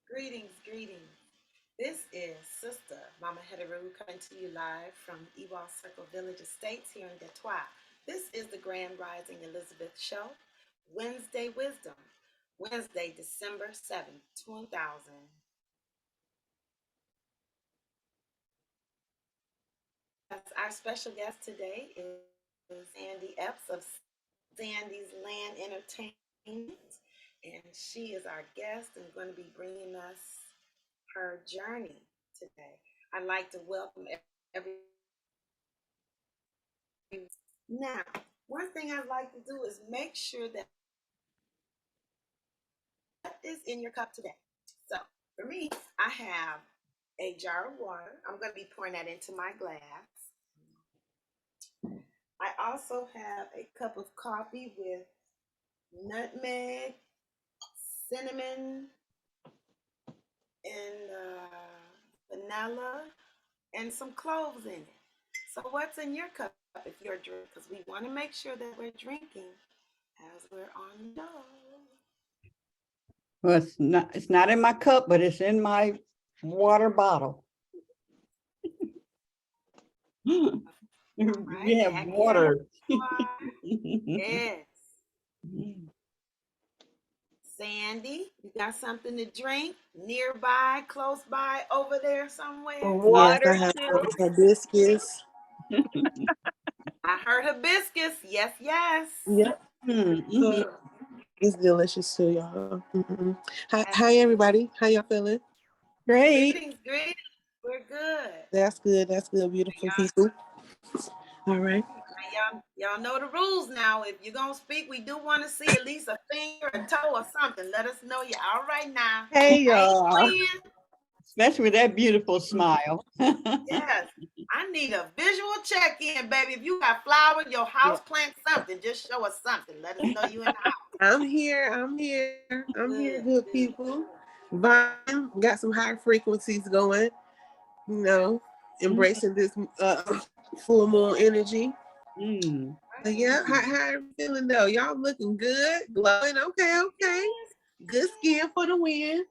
Greetings, greetings. This is Sister Mama Hetheru coming to you live from Ewell Circle Village Estates here in Detroit. This is the Grand Rising Elizabeth Show, Wednesday Wisdom, Wednesday, December 7th, 2000. Yes, our special guest today is Sandy Epps of Sandy's Land Entertainment, and she is our guest and going to be bringing us her journey today. I'd like to welcome everyone. Now, one thing I'd like to do is make sure that what is in your cup today. So, for me, I have a jar of water. I'm going to be pouring that into my glass. I also have a cup of coffee with nutmeg, cinnamon, and vanilla, and some cloves in it. So, what's in your cup if you're drinking? Because we want to make sure that we're drinking as we're on the show. Well, it's not in my cup, but it's in my water bottle. You Right, have back here. water. Yes. Sandy, you got something to drink nearby, close by, over there somewhere? Yes, I Water have too. some hibiscus. I heard hibiscus. Yes, yes. Yep, Mhm. it's delicious too, y'all. Hi, That's everybody. How y'all feeling? Great. greetings, greetings. We're good. That's good. That's good. Beautiful people. All right. Now, y'all know the rules now. If you're gonna speak, we do want to see at least a finger, a toe, or something. Let us know you're all right now. Hey, I ain't y'all. playing. Especially with that beautiful smile. Yes. I need a visual check-in, baby. If you got flowers, your Yeah, house plant, something, just show us something. Let us know you in the house. I'm here. I'm here. I'm here. Good, Good good. people. Vine got some high frequencies going. You know, embracing this full moon energy. Mm. But yeah, how are you feeling though? Y'all looking good, glowing. Okay, okay. Good skin for the win.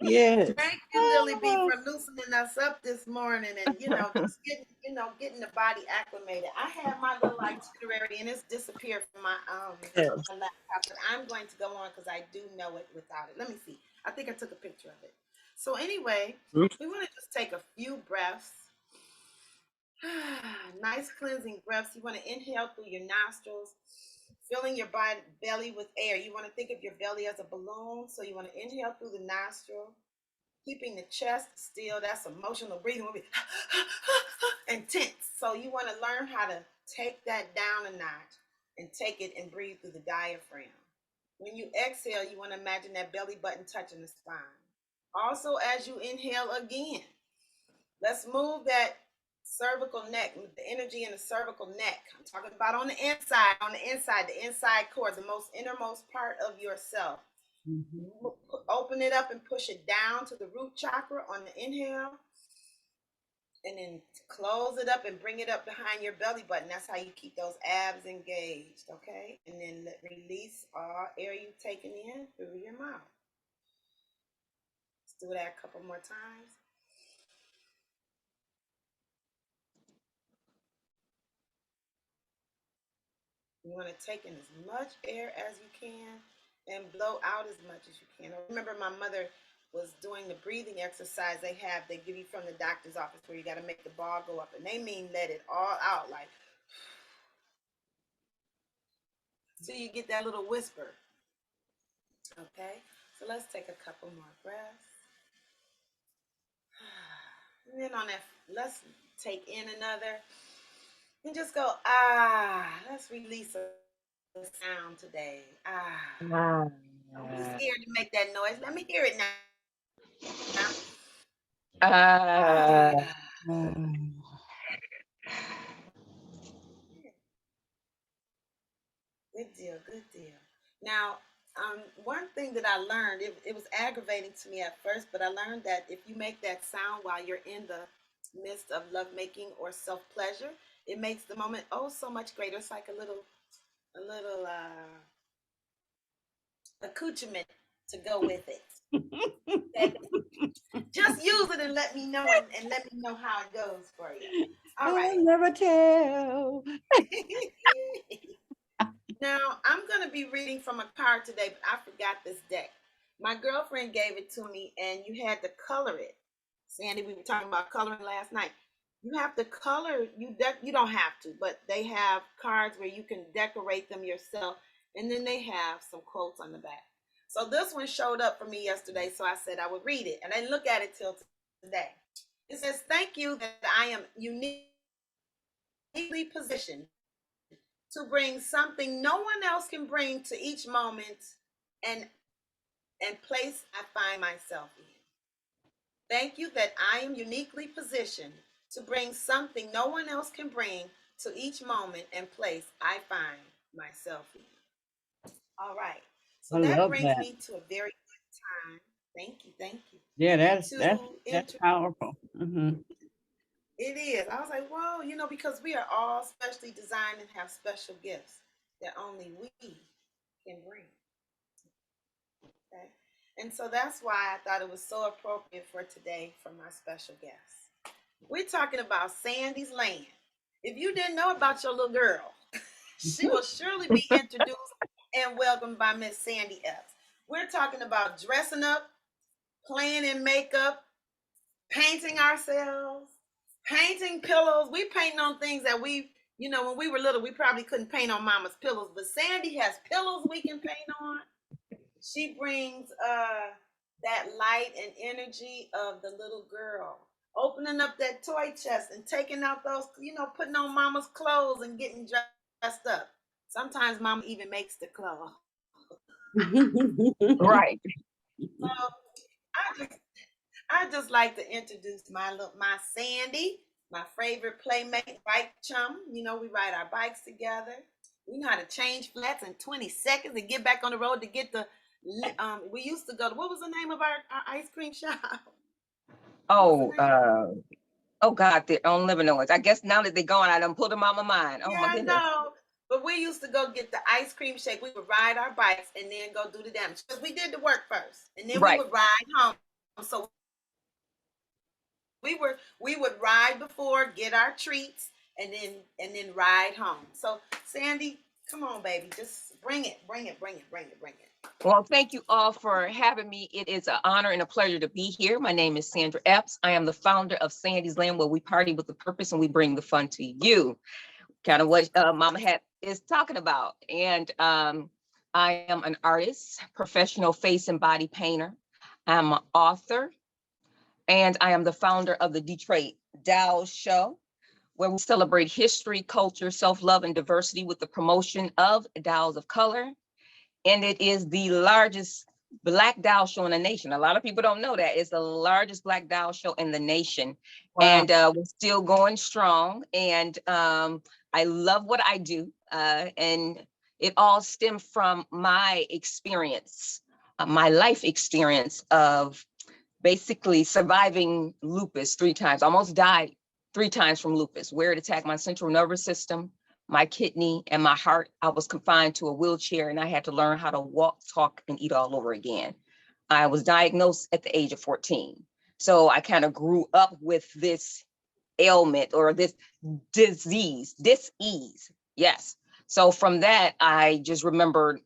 Yes. Thank you, Lily B, for loosening us up this morning and just getting the body acclimated. I have my little itinerary and it's disappeared from Yeah. my laptop, but I'm going to go on because I do know it without it. Let me see. I think I took a picture of it. So anyway, we want to just take a few breaths. Nice cleansing breaths. You want to inhale through your nostrils, filling your body belly with air. You want to think of your belly as a balloon. So you want to inhale through the nostril, keeping the chest still. That's emotional breathing. Will be and tense. So you want to learn how to take that down a notch and take it and breathe through the diaphragm. When you exhale, you want to imagine that belly button touching the spine. Also, as you inhale again, let's move that cervical neck, the energy in the cervical neck. I'm talking about the inside core, the most innermost part of yourself. Mhm. Open it up and push it down to the root chakra on the inhale, and then close it up and bring it up behind your belly button. That's how you keep those abs engaged, okay? And then release all air you've taken in through your mouth. Let's do that a couple more times. You want to take in as much air as you can and blow out as much as you can. I remember my mother was doing the breathing exercise they give you from the doctor's office where you got to make the ball go up. And they mean let it all out, like, so you get that little whisper. Okay? So let's take a couple more breaths. And then on that, let's take in another. And just go, ah. Let's release a sound today. Ah. Ah. Don't be scared to make that noise. Let me hear it now. Ah. Ah. Good deal, good deal. Now, one thing that I learned, it was aggravating to me at first, but I learned that if you make that sound while you're in the midst of lovemaking or self pleasure, it makes the moment oh so much greater. It's like a little a little accoutrement to go with it. Okay? Just use it and let me know and let me know how it goes for you. All right. I'll never tell. Now, I'm going to be reading from a card today, but I forgot this deck. My girlfriend gave it to me, and you had to color it. Sandy, we were talking about coloring last night. You have to color, you don't have to, but they have cards where you can decorate them yourself, and then they have some quotes on the back. So this one showed up for me yesterday, so I said I would read it, and I didn't look at it till today. It says, "Thank you that I am uniquely positioned to bring something no one else can bring to each moment and place I find myself in. Thank you that I am uniquely positioned to bring something no one else can bring to each moment and place I find myself in." All right. So I that love brings that. me to a very good time. Thank you. Thank you. Yeah, To that's enter. powerful. It is. I was like, whoa, because we are all specially designed and have special gifts that only we can bring. Okay. And so that's why I thought it was so appropriate for today for my special guest. We're talking about Sandy's Land. If you didn't know about your little girl, she will surely be introduced and welcomed by Miss Sandy Epps. We're talking about dressing up, playing in makeup, painting ourselves, painting pillows. We painting on things that when we were little, we probably couldn't paint on mama's pillows, but Sandy has pillows we can paint on. She brings that light and energy of the little girl, opening up that toy chest and taking out those, putting on mama's clothes and getting dressed up. Sometimes mama even makes the clothes. Right. So I just I just like to introduce my Sandy, my favorite playmate, bike chum. We ride our bikes together. We know how to change flats in 20 seconds and get back on the road to get the. We used to go to, what was the name of our ice cream shop? What was the Oh, name? oh God, they're on Living Noise. I guess now that they're gone, I done pulled them out of my mind. Oh Yeah, my I goodness. know. But we used to go get the ice cream shake. We would ride our bikes and then go do the damage because we did the work first, and then we Right. would ride home. So we would ride before, get our treats, and then ride home. So Sandy, come on, baby, just bring it, bring it, bring it, bring it, bring it. Well, thank you all for having me. It is an honor and a pleasure to be here. My name is Sandra Epps. I am the founder of Sandy's Land, where we party with a purpose and we bring the fun to you. Kind of what Mama Hat is talking about. And I am an artist, professional face and body painter. I'm an author, and I am the founder of the Detroit Dow Show, where we celebrate history, culture, self-love, and diversity with the promotion of Dows of Color. And it is the largest Black Dow show in the nation. A lot of people don't know that. It's the largest Black Dow show in the nation. Wow. And we're still going strong. And I love what I do. And it all stemmed from my experience, my life experience of basically surviving lupus 3 times, almost died 3 times from lupus, where it attacked my central nervous system, my kidney, and my heart. I was confined to a wheelchair and I had to learn how to walk, talk, and eat all over again. I was diagnosed at the age of 14. So I kind of grew up with this ailment or this disease. Yes. So from that, I just remembered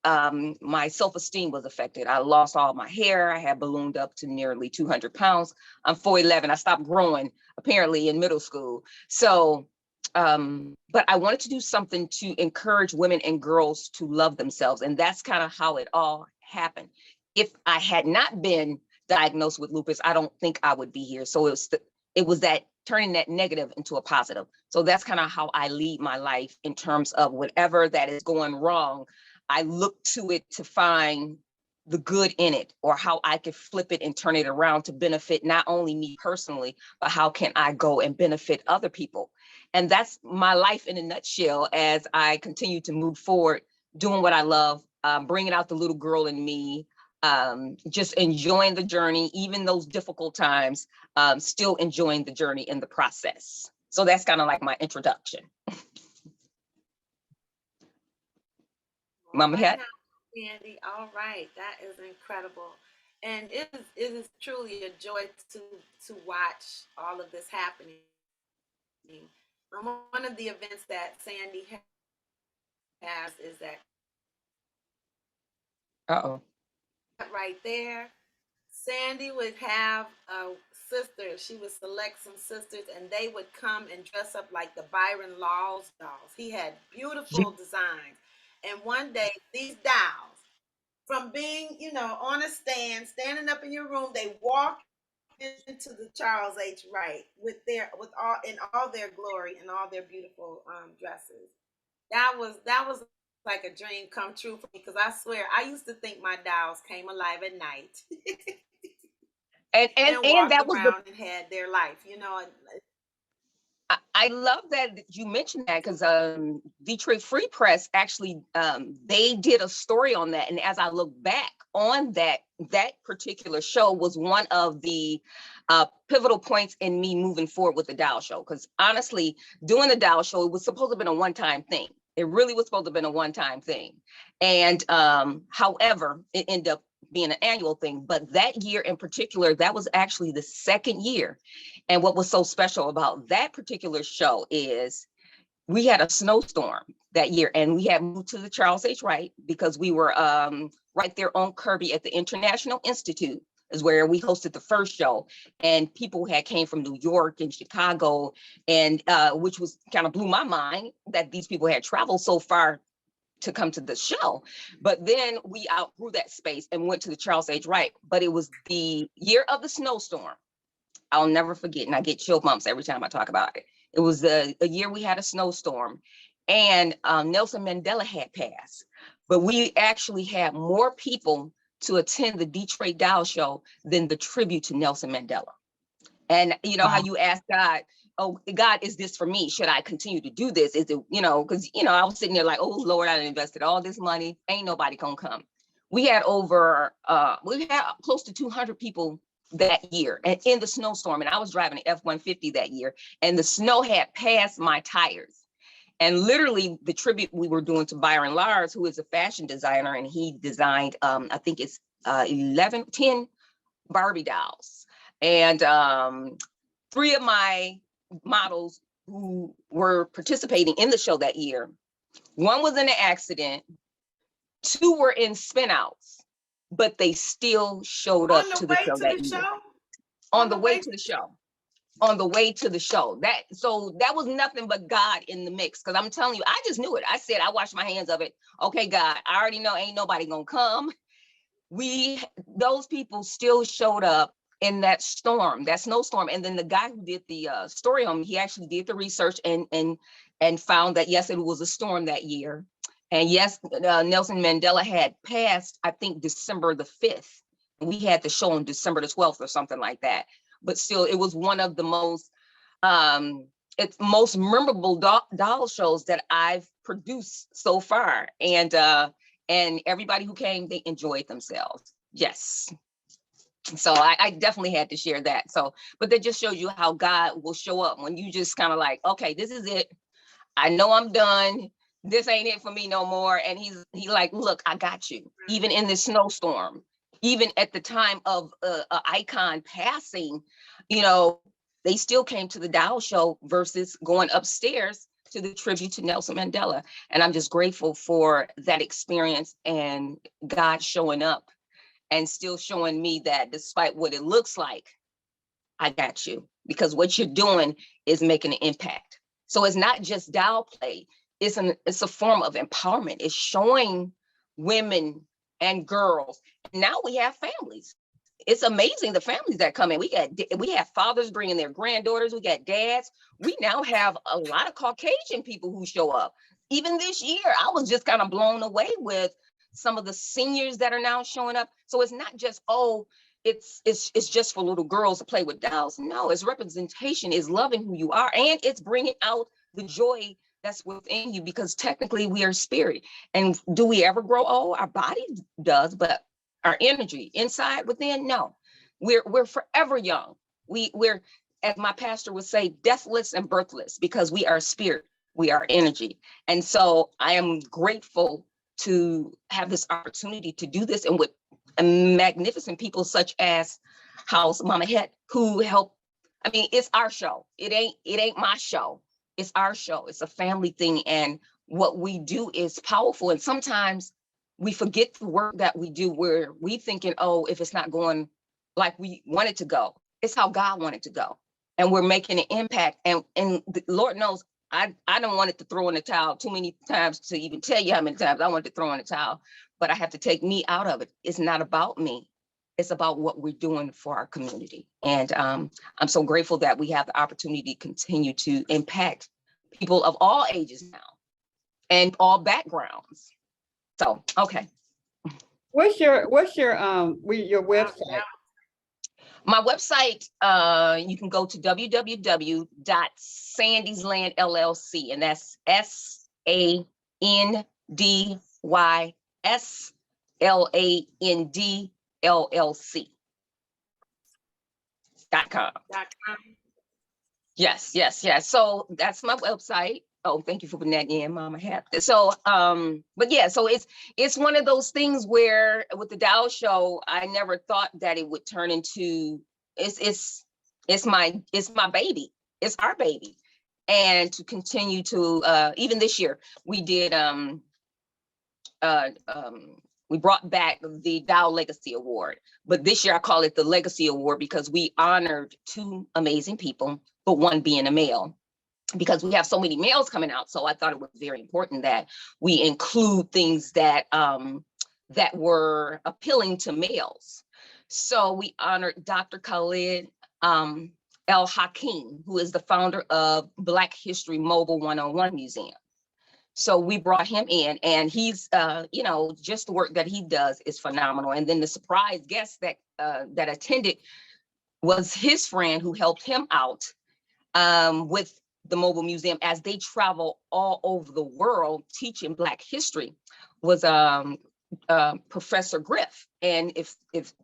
my self-esteem was affected. I lost all my hair. I had ballooned up to nearly 200 pounds. I'm 4'11". I stopped growing apparently in middle school. So, but I wanted to do something to encourage women and girls to love themselves. And that's kind of how it all happened. If I had not been diagnosed with lupus, I don't think I would be here. So it was that turning that negative into a positive. So that's kind of how I lead my life in terms of whatever that is going wrong. I look to it to find the good in it, or how I could flip it and turn it around to benefit not only me personally, but how can I go and benefit other people? And that's my life in a nutshell as I continue to move forward, doing what I love, bringing out the little girl in me, just enjoying the journey, even those difficult times, still enjoying the journey in the process. So that's kind of like my introduction. Mama Right Het. now, Candy. All right, that is incredible, and it is truly a joy to watch all of this happening. One of the events that Sandy has is that Uh-oh. right there. Sandy would have a sister. She would select some sisters, and they would come and dress up like the Byron Laws dolls. He had beautiful designs, and one day these dolls, from being, on a stand, standing up in your room, they walked into the Charles H. Wright with all their glory and all their beautiful dresses. That was like a dream come true for me because I swear I used to think my dolls came alive at night And and and and walked that was the around and had their life. I love that you mentioned that because Detroit Free Press actually they did a story on that, and as I look back on that particular show was one of the pivotal points in me moving forward with the Dow Show. Because honestly, doing the Dow Show, it was supposed to have been a one-time thing. It really was supposed to have been a one-time thing, and however, it ended up being an annual thing. But that year in particular, that was actually the second year. And what was so special about that particular show is we had a snowstorm that year, and we had moved to the Charles H. Wright because we were right there on Kirby at the International Institute is where we hosted the first show, and people had came from New York and Chicago, and which was kind of blew my mind that these people had traveled so far to come to the show. But then we outgrew that space and went to the Charles H. Wright. But it was the year of the snowstorm. I'll never forget, and I get chill bumps every time I talk about it. It was a year we had a snowstorm, and Nelson Mandela had passed, but we actually had more people to attend the Detroit Dow Show than the tribute to Nelson Mandela. And you know how you ask God, oh God, is this for me? Should I continue to do this? Is it, because I was sitting there like, oh Lord, I invested all this money, ain't nobody gonna come. We had close to 200 people that year and in the snowstorm, and I was driving an F-150 that year, and the snow had passed my tires. And literally the tribute we were doing to Byron Lars, who is a fashion designer, and he designed I think it's 10 Barbie dolls. And 3 of my models who were participating in the show that year, one was in an accident, 2 were in spinouts, but they still showed up On the to the way show to that the year. show, On on the the way way. to the show. On the way to the show. That was nothing but God in the mix. Because I'm telling you, I just knew it. I said, I washed my hands of it. Okay, God, I already know ain't nobody gonna come. Those people still showed up in that snowstorm. And then the guy who did the story on me, he actually did the research and found that yes, it was a storm that year. And yes, Nelson Mandela had passed, I think, December the 5th. We had the show on December the 12th or something like that. But still, it was one of the most memorable doll shows that I've produced so far. And everybody who came, they enjoyed themselves. Yes. So I definitely had to share that. So, but that just shows you how God will show up when you just kind of like, okay, this is it. I know I'm done. This ain't it for me no more. And he like, look, I got you. Even in this snowstorm, even at the time of an icon passing, they still came to the Dow Show versus going upstairs to the tribute to Nelson Mandela. And I'm just grateful for that experience and God showing up and still showing me that despite what it looks like, I got you, because what you're doing is making an impact. So it's not just doll play. It's a form of empowerment. It's showing women and girls. Now we have families. It's amazing the families that come in. We have fathers bringing their granddaughters. We got dads. We now have a lot of Caucasian people who show up. Even this year, I was just kind of blown away with some of the seniors that are now showing up. So it's not just, it's just for little girls to play with dolls. No, it's representation, is loving who you are, and it's bringing out the joy that's within you, because technically we are spirit. And do we ever grow old? Our body does, but our energy inside within, no. We're forever young. We're, as my pastor would say, deathless and birthless, because we are spirit, we are energy. And so I am grateful to have this opportunity to do this, and with magnificent people such as House Mama Het, who helped. I mean, it's our show. It ain't my show. It's our show. It's a family thing. And what we do is powerful. And sometimes we forget the work that we do, where we thinking, oh, if it's not going like we want it to go, it's how God wanted to go. And we're making an impact. And the Lord knows I don't want it to throw in the towel too many times to even tell you how many times I wanted to throw in the towel, but I have to take me out of it. It's not about me. It's about what we're doing for our community. And I'm so grateful that we have the opportunity to continue to impact people of all ages now and all backgrounds. So, okay. What's your website? My website, you can go to www.sandysland LLC, and that's SandysLandLLC.com. Yes. So that's my website. Oh, thank you for putting that in, Mama Het. So, but yeah, so it's one of those things where with the Dow show, I never thought that it would turn into it's my baby. It's our baby. And to continue to even this year, we did we brought back the Dow Legacy Award, but this year I call it the Legacy Award because we honored two amazing people, but one being a male, because we have so many males coming out. So I thought it was very important that we include things that that were appealing to males. So we honored Dr. Khalid El Hakim, who is the founder of Black History Mobile 101 Museum. So we brought him in, and he's, just the work that he does is phenomenal. And then the surprise guest that attended was his friend who helped him out with the mobile museum as they travel all over the world teaching Black history, was Professor Griff. And if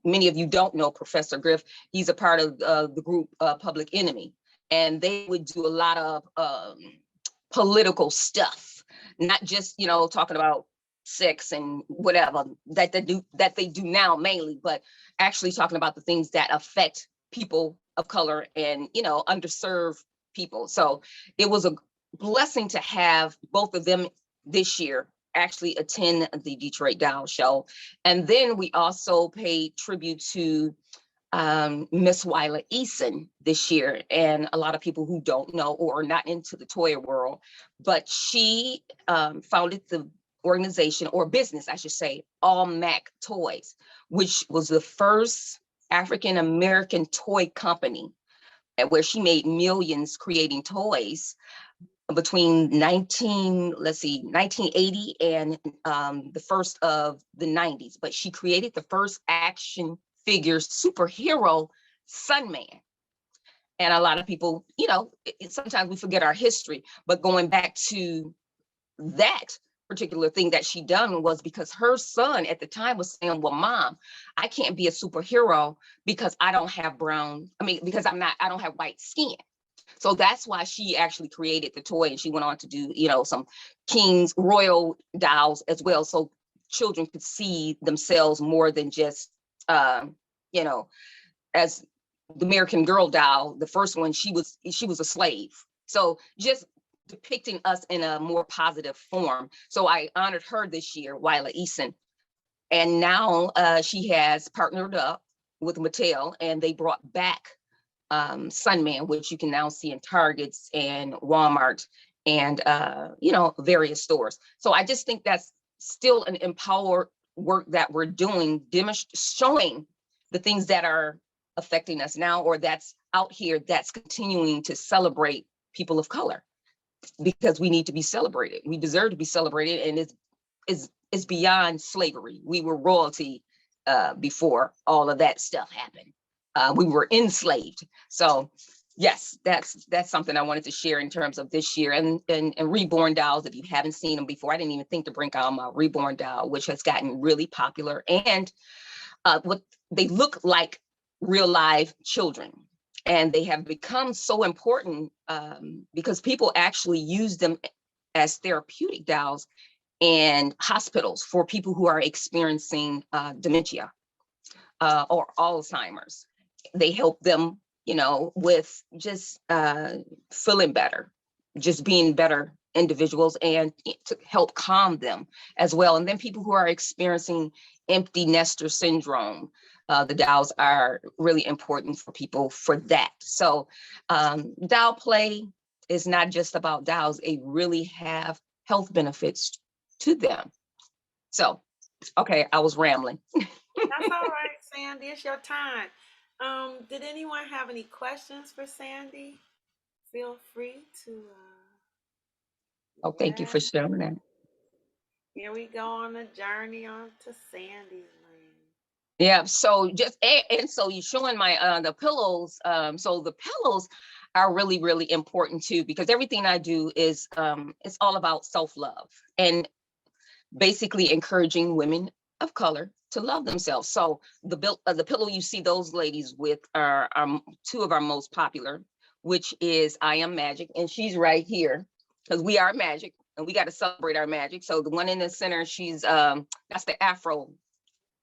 many of you don't know Professor Griff, he's a part of the group Public Enemy, and they would do a lot of political stuff. Not just, talking about sex and whatever that they do now mainly, but actually talking about the things that affect people of color and, underserved people. So it was a blessing to have both of them this year actually attend the Detroit Dow show. And then we also paid tribute to Miss Wyla Eason this year, and a lot of people who don't know or are not into the toy world, but she founded the organization, or business I should say, All Mac Toys, which was the first African American toy company, where she made millions creating toys between 1980 and the first of the 90s. But she created the first action figure superhero Sunman. And a lot of people, sometimes we forget our history, but going back to that particular thing that she done was because her son at the time was saying, well, Mom, I can't be a superhero because I don't have because I don't have white skin. So that's why she actually created the toy, and she went on to do, some King's Royal dolls as well. So children could see themselves more than just, as the American Girl doll, the first one, she was a slave. So just depicting us in a more positive form. So I honored her this year, Wyla Eason. And now she has partnered up with Mattel, and they brought back Sunman, which you can now see in Targets and Walmart and, various stores. So I just think that's still an empowered work that we're doing, showing the things that are affecting us now, or that's out here, that's continuing to celebrate people of color, because we need to be celebrated. We deserve to be celebrated, and it's beyond slavery. We were royalty before all of that stuff happened. We were enslaved. So yes, that's something I wanted to share in terms of this year. And Reborn dolls, if you haven't seen them before, I didn't even think to bring out my Reborn doll, which has gotten really popular. And what they look like real live children. And they have become so important because people actually use them as therapeutic dolls and hospitals for people who are experiencing dementia or Alzheimer's. They help them, with just feeling better, just being better individuals, and to help calm them as well. And then people who are experiencing empty nester syndrome, the DAOs are really important for people for that. So DAO play is not just about DAOs, they really have health benefits to them. So, okay, I was rambling. That's all right, Sandy. It's your time. Did anyone have any questions for Sandy? Feel free to. Oh, thank you for Yes. sharing that. Here we go on a journey on to Sandy's land. Yeah, so just and so you're showing my the pillows. So the pillows are really, really important too, because everything I do is it's all about self-love and basically encouraging women of color to love themselves. So the pillow you see those ladies with are two of our most popular, which is I Am Magic, and she's right here because we are magic and we got to celebrate our magic. So the one in the center, she's that's the Afro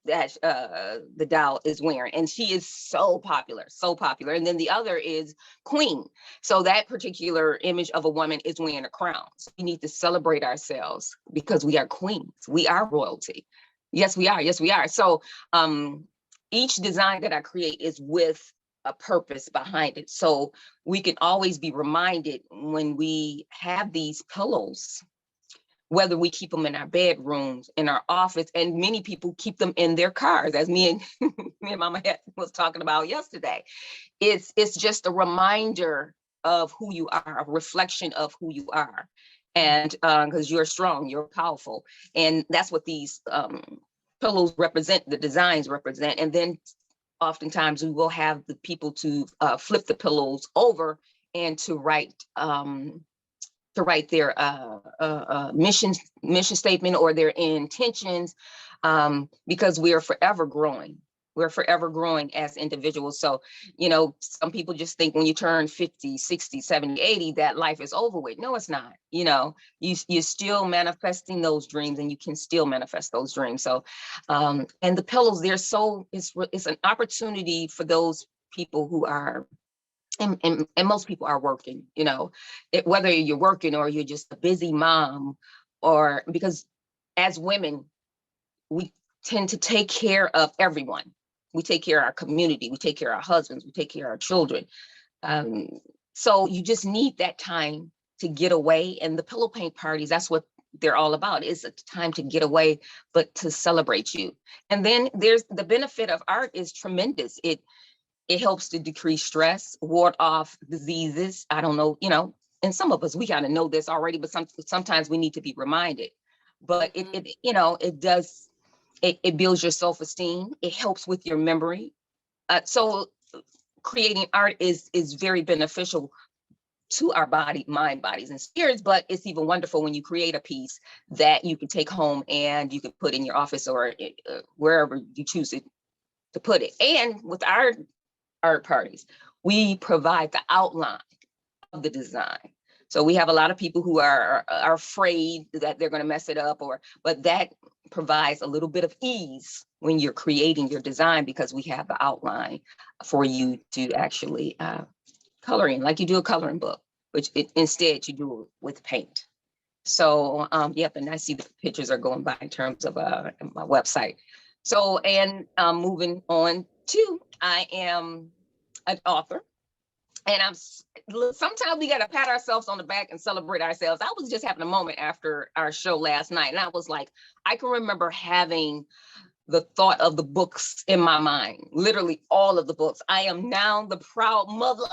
that the doll is wearing, and she is so popular, so popular. And then the other is Queen. So that particular image of a woman is wearing a crown. So we need to celebrate ourselves because we are queens, we are royalty. Yes, we are. Yes, we are. So each design that I create is with a purpose behind it. So we can always be reminded when we have these pillows, whether we keep them in our bedrooms, in our office, and many people keep them in their cars, as me and Mama was talking about yesterday. It's just a reminder of who you are, a reflection of who you are. And because you're strong, you're powerful. And that's what these pillows represent, the designs represent. And then oftentimes we will have the people to flip the pillows over and to write their mission statement or their intentions, because we are forever growing. We're forever growing as individuals. So, some people just think when you turn 50, 60, 70, 80, that life is over with. No, it's not. You're still manifesting those dreams, and you can still manifest those dreams. So, and the pillows, it's an opportunity for those people who are, and most people are working, whether you're working or you're just a busy mom, or because as women, we tend to take care of everyone. We take care of our community, we take care of our husbands, we take care of our children. So you just need that time to get away. And the pillow paint parties, that's what they're all about. It's a time to get away, but to celebrate you. And then there's the benefit of art is tremendous. It helps to decrease stress, ward off diseases. I don't know, and some of us, we kind of know this already, but sometimes we need to be reminded. But it does, it builds your self-esteem. It helps with your memory. So creating art is very beneficial to our body, mind, bodies, and spirits. But it's even wonderful when you create a piece that you can take home and you can put in your office or wherever you choose to put it. And with our art parties, we provide the outline of the design. So we have a lot of people who are afraid that they're going to mess it up, but that provides a little bit of ease when you're creating your design, because we have the outline for you to actually color in, like you do a coloring book, which instead you do it with paint. So yep, and I see the pictures are going by in terms of my website. So, and moving on to, I am an author, and sometimes we got to pat ourselves on the back and celebrate ourselves. I was just having a moment after our show last night, and I was like, I can remember having the thought of the books in my mind, literally all of the books. I am now the proud mother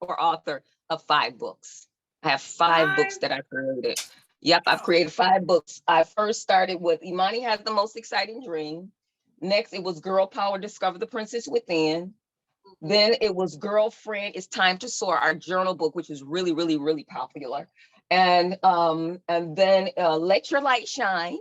or author of 5 books. I have 5 books that I created. Yep, I've created 5 books. I first started with Imani Has the Most Exciting Dream. Next, it was Girl Power, Discover the Princess Within. Then it was Girlfriend, It's Time to Soar, our journal book, which is really, really, really popular. And then Let Your Light Shine,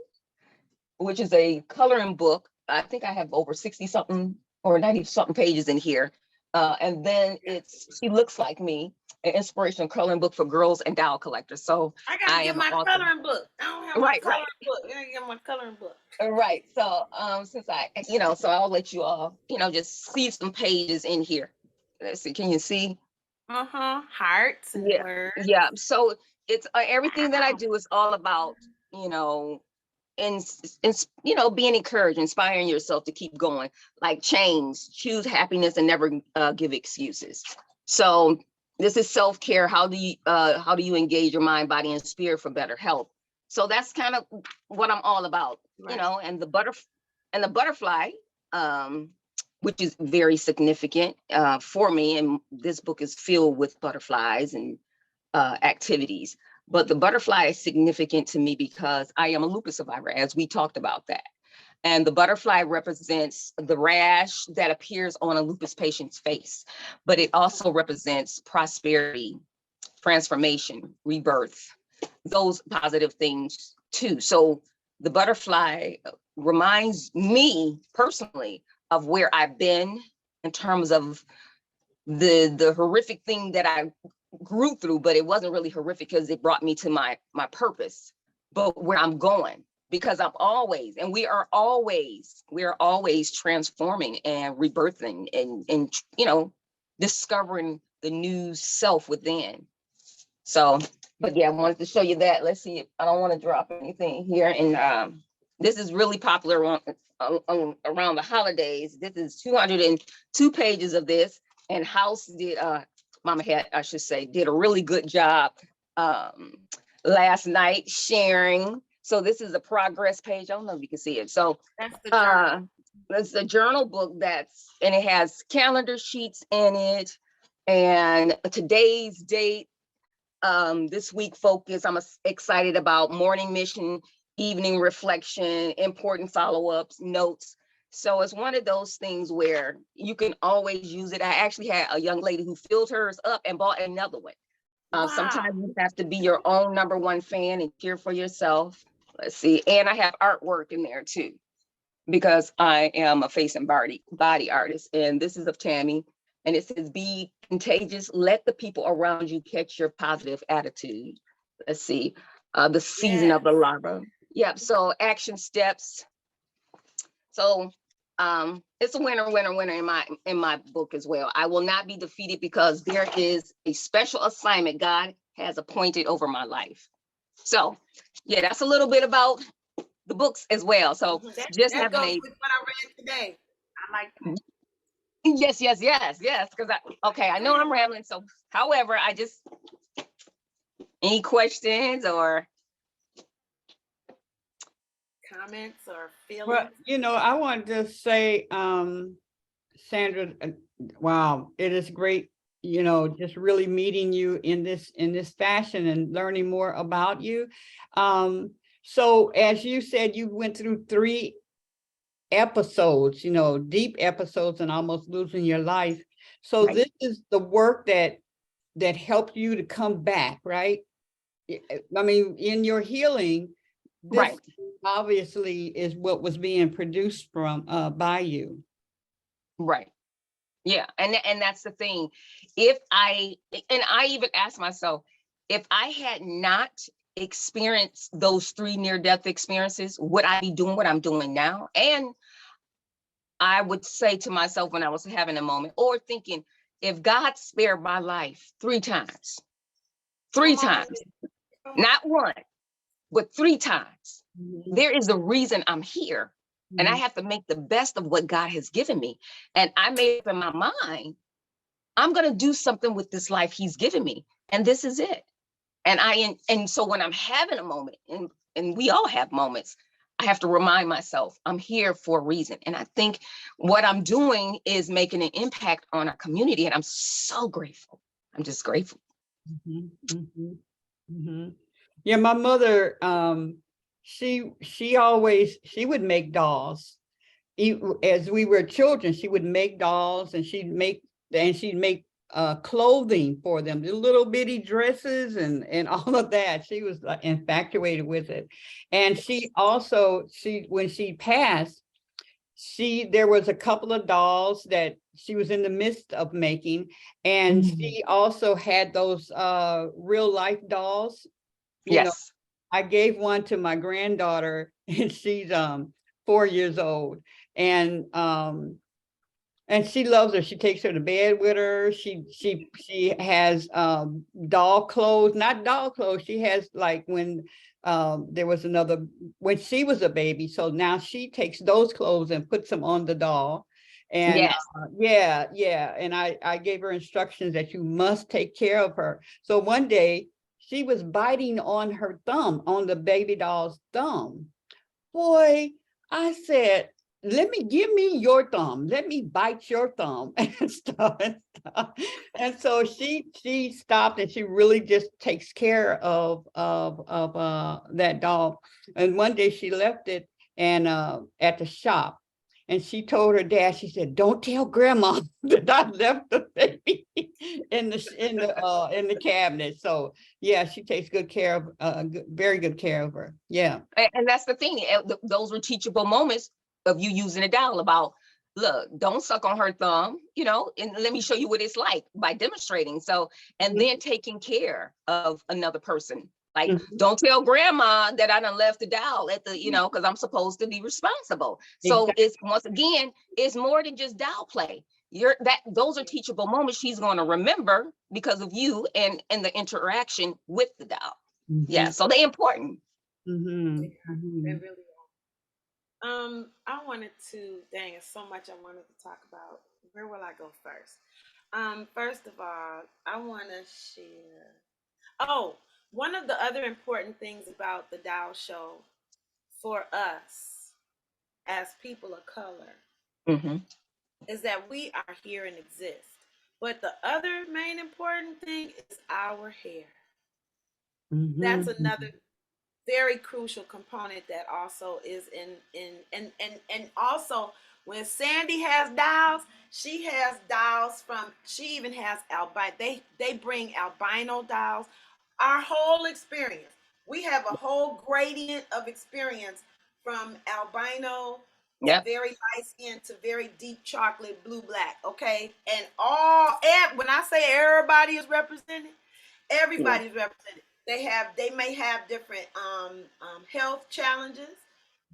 which is a coloring book. I think I have over 60 something or 90 something pages in here. And then it's She Looks Like Me, an inspirational coloring book for girls and doll collectors. So I gotta I get am an my author. coloring book. I don't have my Right, coloring right. book. I gotta get my coloring book. Right. So since I, so I'll let you all, just see some pages in here. Let's see, can you see? Hearts and Yeah. words. Yeah. So it's everything that I Wow. do is all about, and being encouraged, inspiring yourself to keep going, like change, choose happiness, and never give excuses. So this is self-care. How do you engage your mind, body, and spirit for better health? So that's kind of what I'm all about, Right. and the butterfly, which is very significant for me. And this book is filled with butterflies and activities. But the butterfly is significant to me because I am a lupus survivor, as we talked about that. And the butterfly represents the rash that appears on a lupus patient's face, but it also represents prosperity, transformation, rebirth, those positive things too. So the butterfly reminds me personally of where I've been in terms of the horrific thing that I grew through, but it wasn't really horrific because it brought me to my purpose, but where I'm going, because we are always transforming and rebirthing and discovering the new self within. So, but yeah, I wanted to show you that. Let's see, I don't want to drop anything here. And this is really popular around the holidays. This is 202 pages of this, and House did Mama had, I should say, did a really good job last night sharing. So this is a progress page. I don't know if you can see it. So That's the journal. it's a journal book and it has calendar sheets in it and today's date. This week focus, I'm excited about morning mission, evening reflection, important follow-ups, notes. So it's one of those things where you can always use it. I actually had a young lady who filled hers up and bought another one. Wow. Sometimes you have to be your own #1 fan and cheer for yourself. Let's see. And I have artwork in there too, because I am a face and body artist. And this is of Tammy. And it says, be contagious. Let the people around you catch your positive attitude. Let's see. The season of the larva. Yep. So action steps. So it's a winner in my book as well. I will not be defeated because there is a special assignment God has appointed over my life. So yeah, that's a little bit about the books as well. So just that having goes with what I read today. I like that. Yes. Because I know I'm rambling. So, however, any questions or Comments or feelings? Well, I wanted to say, Sandra, wow, it is great, just really meeting you in this fashion and learning more about you. So as you said, you went through 3 episodes, deep episodes and almost losing your life. So Right. This is the work that helped you to come back, right? I mean, in your healing, this Right. obviously is what was being produced from by you. Right. Yeah. And that's the thing. I even asked myself, if I had not experienced those 3 near-death experiences, would I be doing what I'm doing now? And I would say to myself when I was having a moment or thinking, if God spared my life 3 times, not 1, but 3 times, there is a reason I'm here. And I have to make the best of what God has given me. And I made up in my mind, I'm going to do something with this life he's given me. And this is it. And so when I'm having a moment, and we all have moments, I have to remind myself I'm here for a reason. And I think what I'm doing is making an impact on our community. And I'm so grateful. I'm just grateful. Yeah, my mother, she would make dolls. As we were children, she would make dolls, and she'd make clothing for them, the little bitty dresses and all of that. She was infatuated with it. And she also, when she passed, there was a couple of dolls that she was in the midst of making, and she also had those real life dolls. You know, Yes. I gave one to my granddaughter, and she's 4 years old, and she loves her. She takes her to bed with her. She has doll clothes, not doll clothes. She has, like, when there was another, when she was a baby. So now she takes those clothes and puts them on the doll. And Yes. yeah. And I gave her instructions that you must take care of her. So one day she was biting on her thumb, on the baby doll's thumb. Boy, I said, give me your thumb. Let me bite your thumb and stuff and stuff. And so she stopped, and she really just takes care of that dog. And one day she left it and at the shop. And she told her dad, she said, "Don't tell grandma that I left the baby in the cabinet." So yeah, she takes good care of very good care of her. Yeah. And that's the thing. Those were teachable moments of you using a doll about, look, don't suck on her thumb, and let me show you what it's like by demonstrating. So, and then taking care of another person. Like, don't tell grandma that I done left the doll at the, because I'm supposed to be responsible. So it's, once again, it's more than just doll play. Those are teachable moments she's going to remember because of you and the interaction with the doll. Yeah, so they're important. They really are. I wanted to, dang, it's so much I wanted to talk about. Where will I go first? First of all, I want to share. Oh, one of the other important things about the Dow Show for us as people of color is that we are here and exist. But the other main important thing is our hair. That's another very crucial component that also is and also when Sandy has dolls, she has dolls she even has albino, they bring albino dolls. Our whole experience, we have a whole gradient of experience from albino to very light skin to very deep chocolate blue black, okay? And when I say everybody is represented, everybody's represented. They may have different health challenges.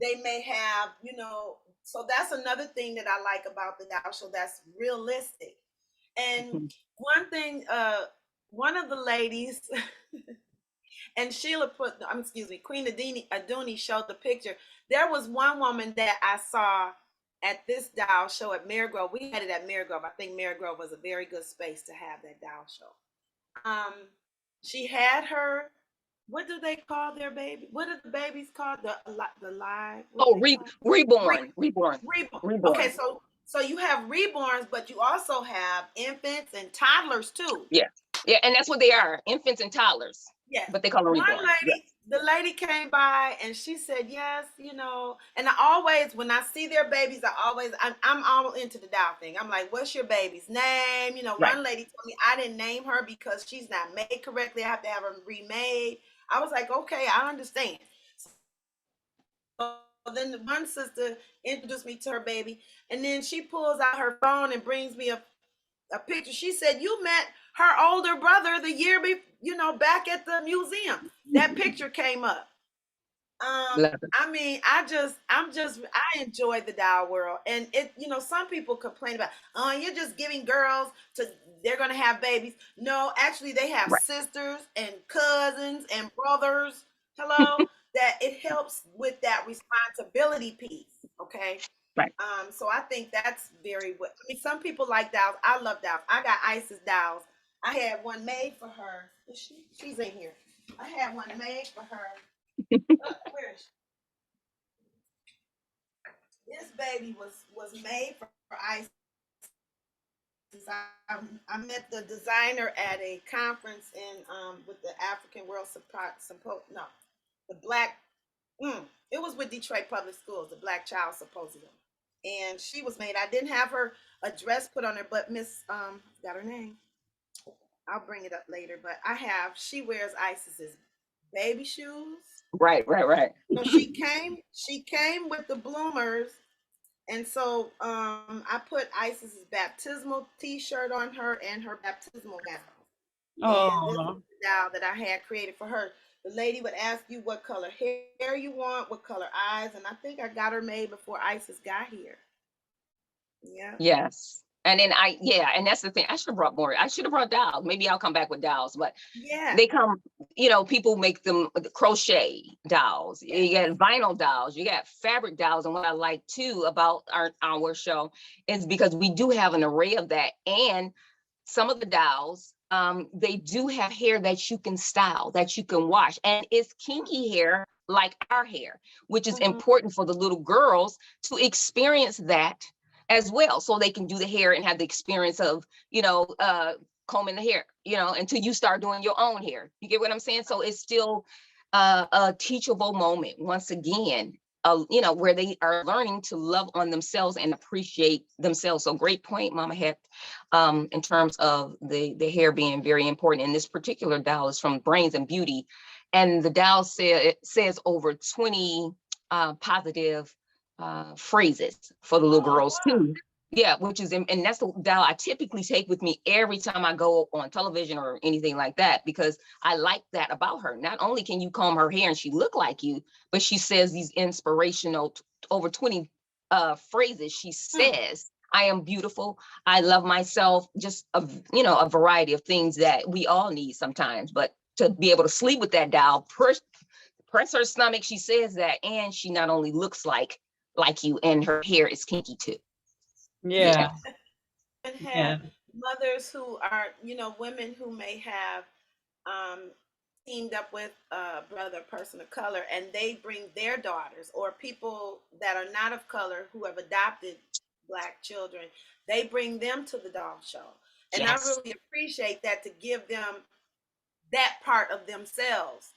They may have, so that's another thing that I like about the Dow Show that's realistic. And one thing, one of the ladies, and Sheila Queen Aduni showed the picture. There was one woman that I saw at this Dow Show at Marygrove. We had it at Marygrove. I think Marygrove was a very good space to have that Dow Show. She had her, what do they call their baby? What are the babies called? The live? Reborn. Okay, so you have reborns, but you also have infants and toddlers too. Yeah, and that's what they are, infants and toddlers. Yeah, but they call them reborn. The lady came by and she said, yes, and I always, when I see their babies, I'm all into the Dow thing. I'm like, what's your baby's name? One lady told me I didn't name her because she's not made correctly. I have to have her remade. I was like, okay, I understand. So then the one sister introduced me to her baby, and then she pulls out her phone and brings me a picture. She said, you met her older brother the year back at the museum. That picture came up. I mean, I enjoy the Dow world. And some people complain about, you're just giving girls they're going to have babies. No, actually they have sisters and cousins and brothers. Hello, that it helps with that responsibility piece. Okay. So I think that's some people like dolls. I love dolls. I got Isis dolls. I had one made for her. She's in here. I had one made for her. Where is she? This baby was made for Isis. I met the designer at a conference with the African World Symposium. No, the Black. It was with Detroit Public Schools, the Black Child Symposium. And she was made. I didn't have her address put on her, but got her name. I'll bring it up later. But she wears Isis's baby shoes. Right. So she came with the bloomers And so I put Isis's baptismal T-shirt on her and her baptismal gown. And this is Oh, the doll that I had created for her. The lady would ask you what color hair you want, what color eyes, and I think I got her made before Isis got here. Yeah. Yes. And then yeah, and that's the thing. I should have brought more. I should have brought dolls. Maybe I'll come back with dolls, but Yeah. they come, people make them crochet dolls. You got vinyl dolls, you got fabric dolls. And what I like too about our show is because we do have an array of that. And some of the dolls, they do have hair that you can style, that you can wash. And it's kinky hair like our hair, which is important for the little girls to experience that as well. So they can do the hair and have the experience of, combing the hair, until you start doing your own hair. You get what I'm saying? So it's still a teachable moment once again, where they are learning to love on themselves and appreciate themselves. So great point, Mama Het, in terms of the hair being very important. And this particular doll is from Brains and Beauty. And the doll says over 20 positive phrases for the little girls too. Yeah, which is, and that's the doll I typically take with me every time I go on television or anything like that, because I like that about her. Not only can you comb her hair and she look like you, but she says these inspirational over 20 phrases. She says, I am beautiful. I love myself. Just a variety of things that we all need sometimes. But to be able to sleep with that doll, press her stomach, she says that, and she not only looks like you, and her hair is kinky too. yeah, And yeah. have mothers who are, women who may have um, teamed up with a brother, person of color, and they bring their daughters or people that are not of color who have adopted Black children, they bring them to the doll show. And I Yes. really appreciate that, to give them that part of themselves.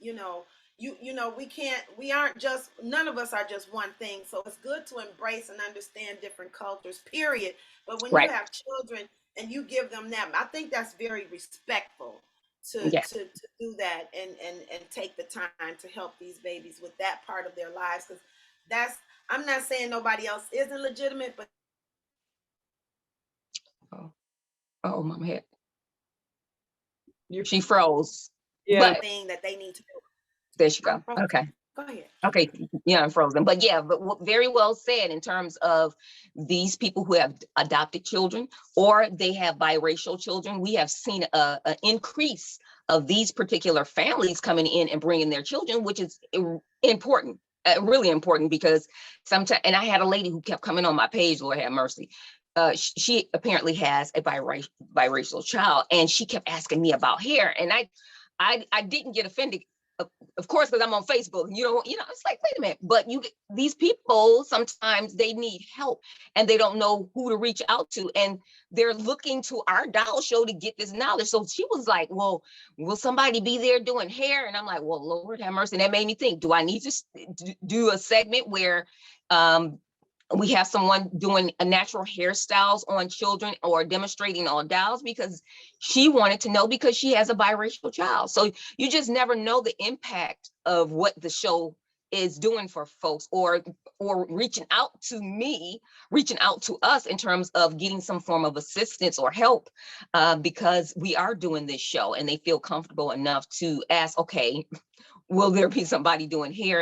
We aren't just, none of us are just one thing. So it's good to embrace and understand different cultures, period. But when you Right. have children and you give them that, I think that's very respectful to Yeah. to, to do that, and take the time to help these babies with that part of their lives. Because that's, I'm not saying nobody else isn't legitimate, but Oh, Mama Het. You, She froze. yeah, But thing that they need to do. there she I'm go. frozen. Okay. Go ahead. Okay, yeah, I'm frozen. But yeah, very well said in terms of these people who have adopted children or they have biracial children. We have seen an increase of these particular families coming in and bringing their children, which is important, really important, because sometimes, and I had a lady who kept coming on my page, Lord have mercy. She apparently has a biracial child, and she kept asking me about hair, and I didn't get offended, of course, because I'm on Facebook. It's like, wait a minute, but these people sometimes they need help and they don't know who to reach out to, and they're looking to our doll show to get this knowledge. So she was like, well, will somebody be there doing hair? And I'm like, well, Lord have mercy. And that made me think, do I need to do a segment where we have someone doing a natural hairstyles on children or demonstrating on dolls, because she wanted to know, because she has a biracial child. So you just never know the impact of what the show is doing for folks, or reaching out to me, reaching out to us in terms of getting some form of assistance or help, because we are doing this show and they feel comfortable enough to ask, okay, will there be somebody doing hair?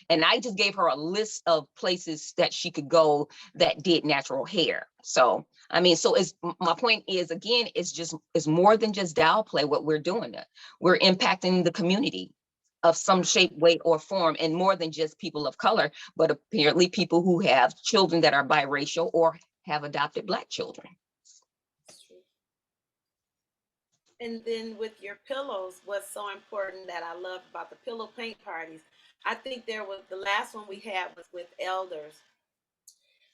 And I just gave her a list of places that she could go that did natural hair. So I mean, so my point is, again, it's more than just doll play. What we're doing, we're impacting the community of some shape, way, or form, and more than just people of color, but apparently people who have children that are biracial or have adopted Black children. And then with your pillows, what's so important that I love about the pillow paint parties, I think there was, the last one we had was with elders.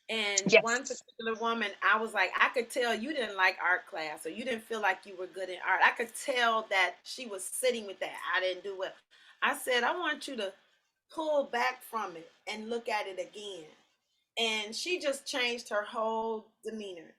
And one Yes. particular woman, I was like, I could tell you didn't like art class, or you didn't feel like you were good in art. I could tell that she was sitting with that. I didn't do well. I said, I want you to pull back from it and look at it again. And she just changed her whole demeanor.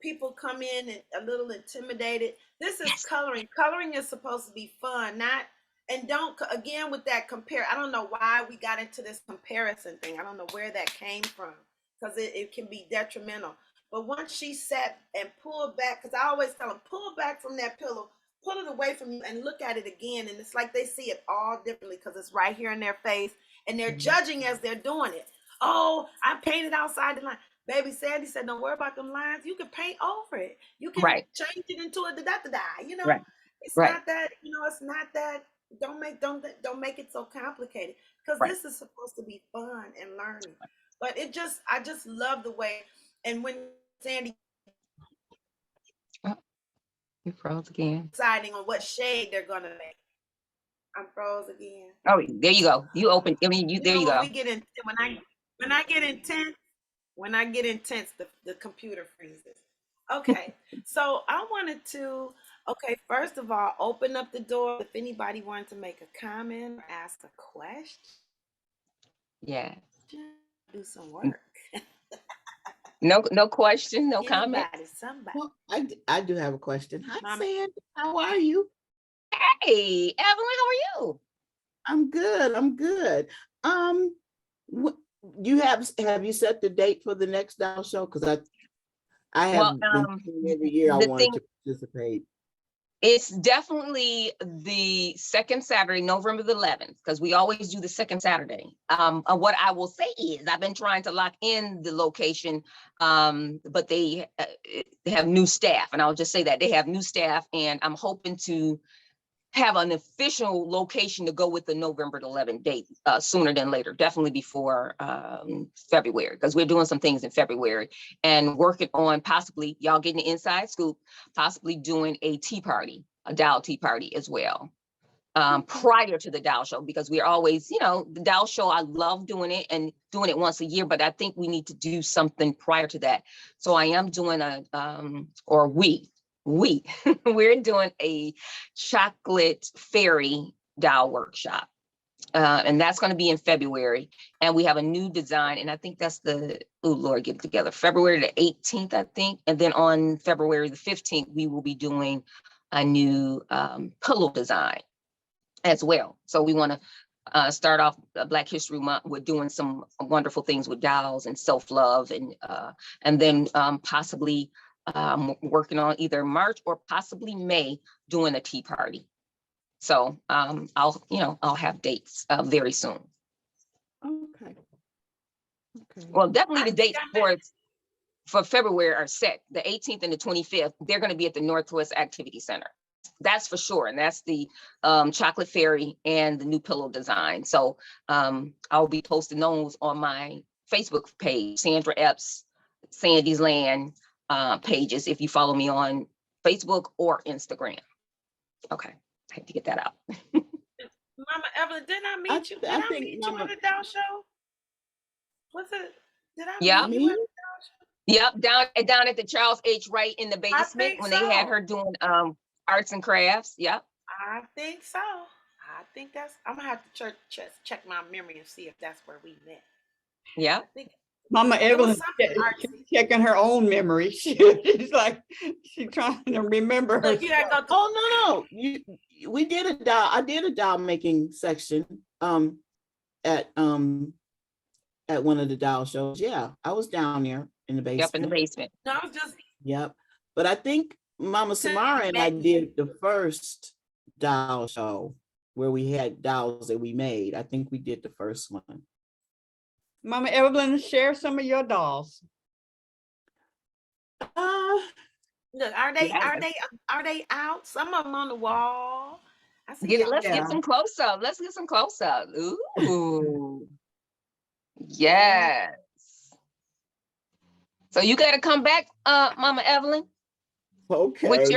People come in and a little intimidated. This is Yes. coloring. Coloring is supposed to be fun, not, and don't, again, with that compare. I don't know why we got into this comparison thing. I don't know where that came from. because it can be detrimental. But once she sat and pulled back, because I always tell them, pull back from that pillow, pull it away from you and look at it again. And it's like they see it all differently because it's right here in their face and they're judging as they're doing it. Oh, I painted outside the line. Baby Sandy said, don't worry about them lines. You can paint over it. You can Right. change it into a da-da-da. You know, Right. it's Right. not that, it's not that. Don't make it so complicated because Right. this is supposed to be fun and learning. But I just love the way. And when Sandy You froze again. deciding on what shade they're gonna make, I'm froze again. Oh, there you go. You open. I mean, there you When go. we get in, when I get intense, the computer freezes. Okay, so I wanted to. Okay, first of all, open up the door if anybody wanted to make a comment or ask a question. Yeah. Do some work. No question, no comment. Somebody. Well, I do have a question. Hi, Mama. Sandy. How are you? Hey, Evelyn, how are you? I'm good. I'm good. Have you set the date for the next Dow show? Because I have been saying every year I the wanted thing- to participate. It's definitely the second Saturday, November the 11th, because we always do the second Saturday. What I will say is I've been trying to lock in the location, but they have new staff. And I'll just say that they have new staff, and I'm hoping to have an official location to go with the November 11th date sooner than later, definitely before February, because we're doing some things in February and working on possibly, y'all getting the inside scoop, possibly doing a tea party, a Dow tea party as well, prior to the Dow show, because we're always, the Dow show, I love doing it and doing it once a year, but I think we need to do something prior to that. So I am doing we're doing a chocolate fairy Dow workshop. And that's going to be in February. And we have a new design. And I think that's get it together, February the 18th, I think. And then on February the 15th, we will be doing a new pillow design as well. So we want to start off Black History Month with doing some wonderful things with dolls and self-love, and then possibly working on either March or possibly May doing a tea party. So I'll have dates very soon. Okay. Well, definitely the dates for February are set. The 18th and the 25th, they're going to be at the Northwest Activity Center. That's for sure. And that's the chocolate fairy and the new pillow design. So I'll be posting those on my Facebook page, Sandra Epps, Sandy's Land pages, if you follow me on Facebook or Instagram. Okay, I had to get that out. Mama Evelyn, didn't I meet you? Did I meet you at the Dow show? Was it? Did I meet you at the Dow show? Yep, down at the Charles H. Wright in the basement when they had her doing arts and crafts. Yep. I think so. I think I'm gonna have to check my memory and see if that's where we met. Yeah. Mama Evelyn checking her own memory. She's like, she's trying to remember her. Oh no, we did a doll. I did a doll making section at one of the doll shows. Yeah, I was down there in the basement. Yep, in the basement. No, I was just. Yep, but I think Mama Samara and I did the first doll show where we had dolls that we made. I think we did the first one. Mama Evelyn, share some of your dolls. Look, are they out? Some of them on the wall. Let's get some close up. Let's get some close up. Ooh. Yes. So you got to come back, Mama Evelyn. Okay. She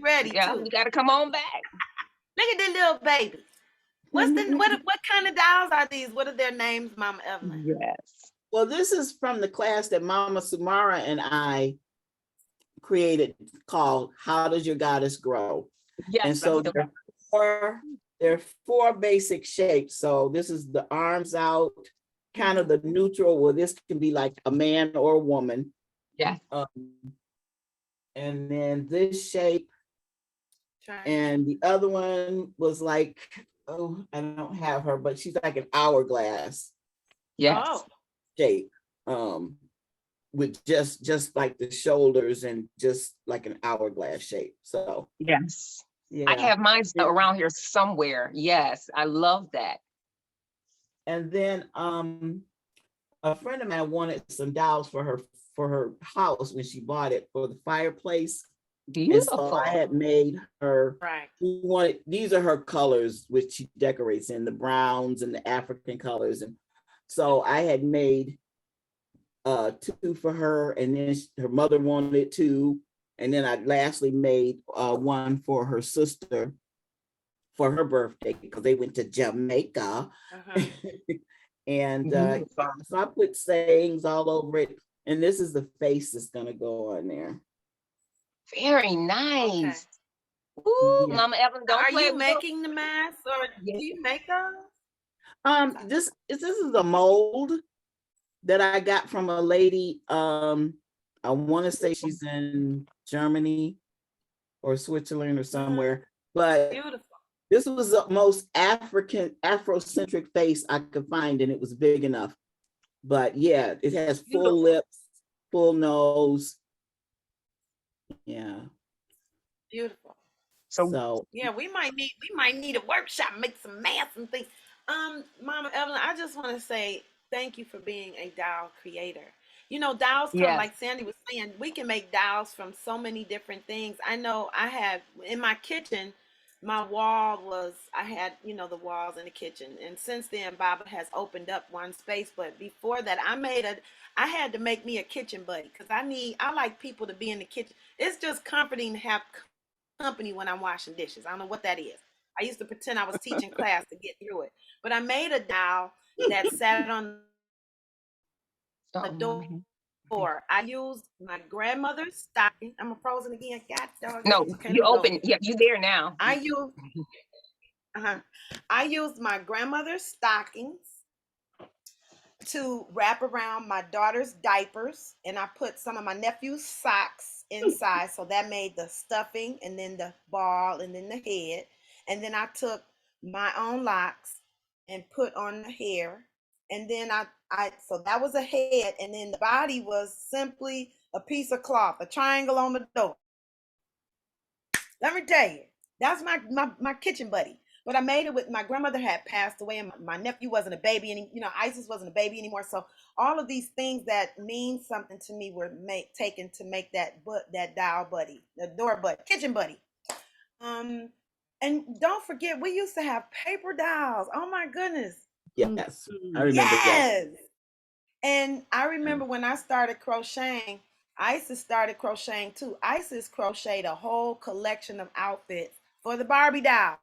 ready Yeah, too. you got to come on back. Look at the little baby. What kind of dolls are these? What are their names, Mama Evelyn? Yes. Well, this is from the class that Mama Samara and I created called How Does Your Goddess Grow? Yes. And so there are four basic shapes. So this is the arms out, kind of the neutral, where this can be like a man or a woman. Yeah. And then this shape. And the other one was like, I don't have her, but she's like an hourglass yes. shape. with just like the shoulders and just like an hourglass shape. So Yes. I yeah. have mine around here somewhere. Yes, I love that. And then a friend of mine wanted some dowels for her house when she bought it for the fireplace. And so Beautiful. I had made her, Right. these are her colors, which she decorates in, the browns and the African colors. And so I had made 2 for her, and then her mother wanted 2. And then I lastly made 1 for her sister for her birthday, because they went to Jamaica. And Beautiful. so I put sayings all over it. And this is the face that's gonna go on there. Very nice. Okay. Ooh, Yeah. Mama Evelyn, don't Are play you with making the masks, or Yeah. do you make those? This is a mold that I got from a lady. I want to say she's in Germany or Switzerland or somewhere, but Beautiful. this was the most Afrocentric face I could find, and it was big enough. But yeah, it has full lips, full nose. Yeah. Beautiful. So Yeah, we might need a workshop, make some masks and things. Mama Evelyn, I just want to say thank you for being a doll creator. You know, dolls come, Yes. like Sandy was saying, we can make dolls from so many different things. I know I have in my kitchen, my wall was, I had, the walls in the kitchen. And since then, Baba has opened up one space. But before that, I had to make me a kitchen buddy, because I like people to be in the kitchen. It's just comforting to have company when I'm washing dishes. I don't know what that is. I used to pretend I was teaching class to get through it. But I made a doll that sat on the Mama. door. I used my grandmother's stocking. I'm frozen again. God dog it. No, Okay, you let me go open. again. Yeah, you there now. I used I used my grandmother's stockings to wrap around my daughter's diapers, and I put some of my nephew's socks inside, so that made the stuffing, and then the ball, and then the head. And then I took my own locks and put on the hair, and then I so that was a head, and then the body was simply a piece of cloth, a triangle on the door. Let me tell you, that's my kitchen buddy. But I made it with, my grandmother had passed away, and my nephew wasn't a baby, and Isis wasn't a baby anymore. So all of these things that mean something to me were taken to make that doll buddy, the door buddy, kitchen buddy. Um, and don't forget, we used to have paper dolls. Oh my goodness, yes, I remember that. yes. And I remember when I started crocheting, Isis started crocheting too. Isis crocheted a whole collection of outfits for the Barbie doll.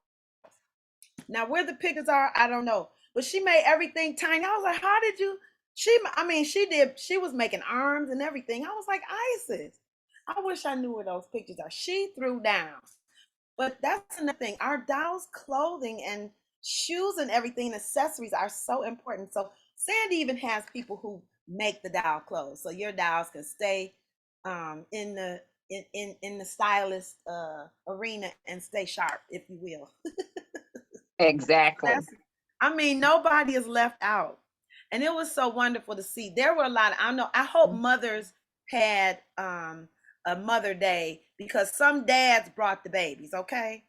Now, where the pictures are, I don't know. But she made everything tiny. I was like, how did you? She was making arms and everything. I was like, Isis, I wish I knew where those pictures are. She threw down. But that's another thing. Our dolls' clothing and shoes and everything, accessories are so important. So Sandy even has people who make the doll clothes, so your dolls can stay in the stylist arena and stay sharp, if you will. Exactly. Nobody is left out. And it was so wonderful to see. There were a lot. I hope mothers had a Mother Day, because some dads brought the babies, okay?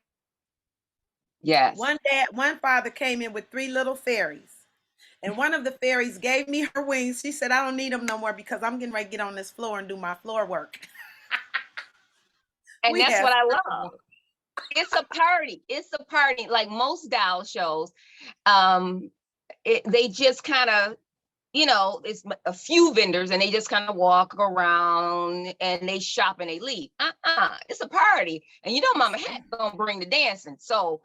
Yes. One father came in with 3 little fairies. And one of the fairies gave me her wings. She said, I don't need them no more, because I'm getting ready to get on this floor and do my floor work. And that's what I circles. love. It's a party. It's a party. Like most doll shows, they just kind of, it's a few vendors, and they just kind of walk around and they shop and they leave. It's a party. And Mama Hat gonna bring the dancing. So,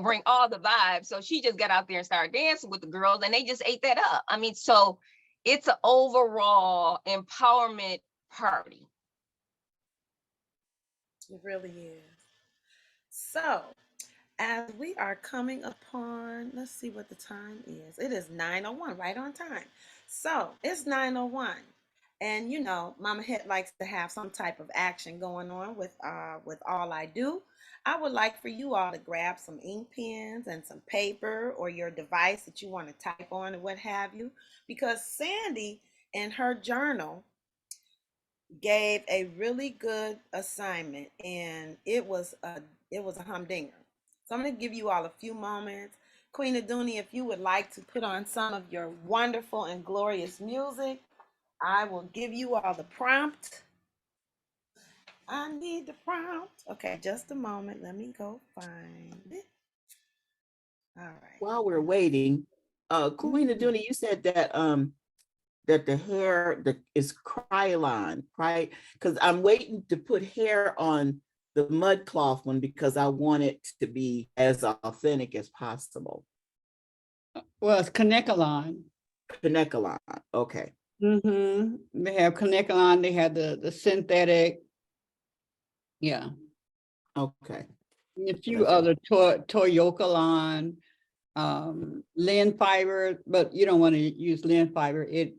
bring all the vibes. So she just got out there and started dancing with the girls, and they just ate that up. So it's an overall empowerment party. It really is. So, as we are coming upon, let's see what the time is. It is 9:01, right on time. So it's 9:01. And Mama Het likes to have some type of action going on with all I do. I would like for you all to grab some ink pens and some paper, or your device that you want to type on, or what have you, because Sandy and her journal gave a really good assignment, and it was a humdinger. So I'm going to give you all a few moments. Queen Aduni, if you would like to put on some of your wonderful and glorious music, I will give you all the prompt. I need the prompt. Okay, just a moment. Let me go find it. All right. While we're waiting, Queen Aduna, you said that that the hair is Krylon, right? Because I'm waiting to put hair on the mud cloth one because I want it to be as authentic as possible. Well, it's Kanekalon. Kanekalon, okay. They have Kanekalon, they have the synthetic. Yeah. Okay. A few That's other Toyokalon, Lin fiber, but you don't want to use Lin fiber. It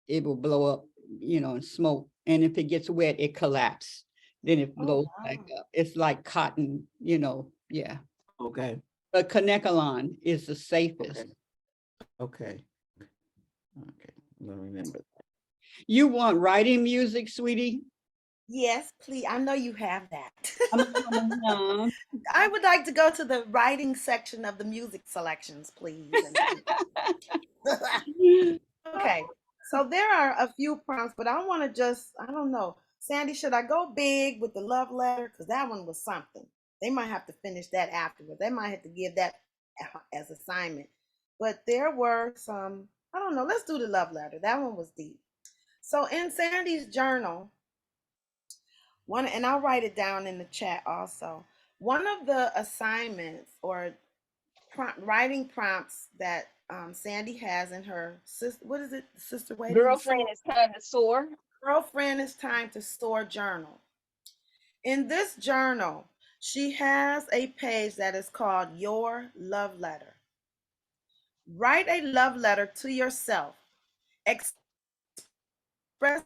will blow up, and smoke. And if it gets wet, it collapses. Then it blows back up. It's like cotton, yeah. Okay. But Kanekalon is the safest. Okay. Okay. I'm gonna remember that. You want writing music, sweetie? Yes, please. I know you have that. Um, I would like to go to the writing section of the music selections, please. Okay, so there are a few prompts, but I want to I don't know. Sandy, should I go big with the love letter? Because that one was something. They might have to finish that afterwards. They might have to give that as assignment. But there were some, I don't know, let's do the love letter. That one was deep. So in Sandy's journal, and I'll write it down in the chat also. One of the assignments or writing prompts that Sandy has in her what is it? Sister waiting to Girlfriend, soar. it's time to soar. Girlfriend, it's time to soar journal. In this journal, she has a page that is called Your Love Letter. Write a love letter to yourself. Express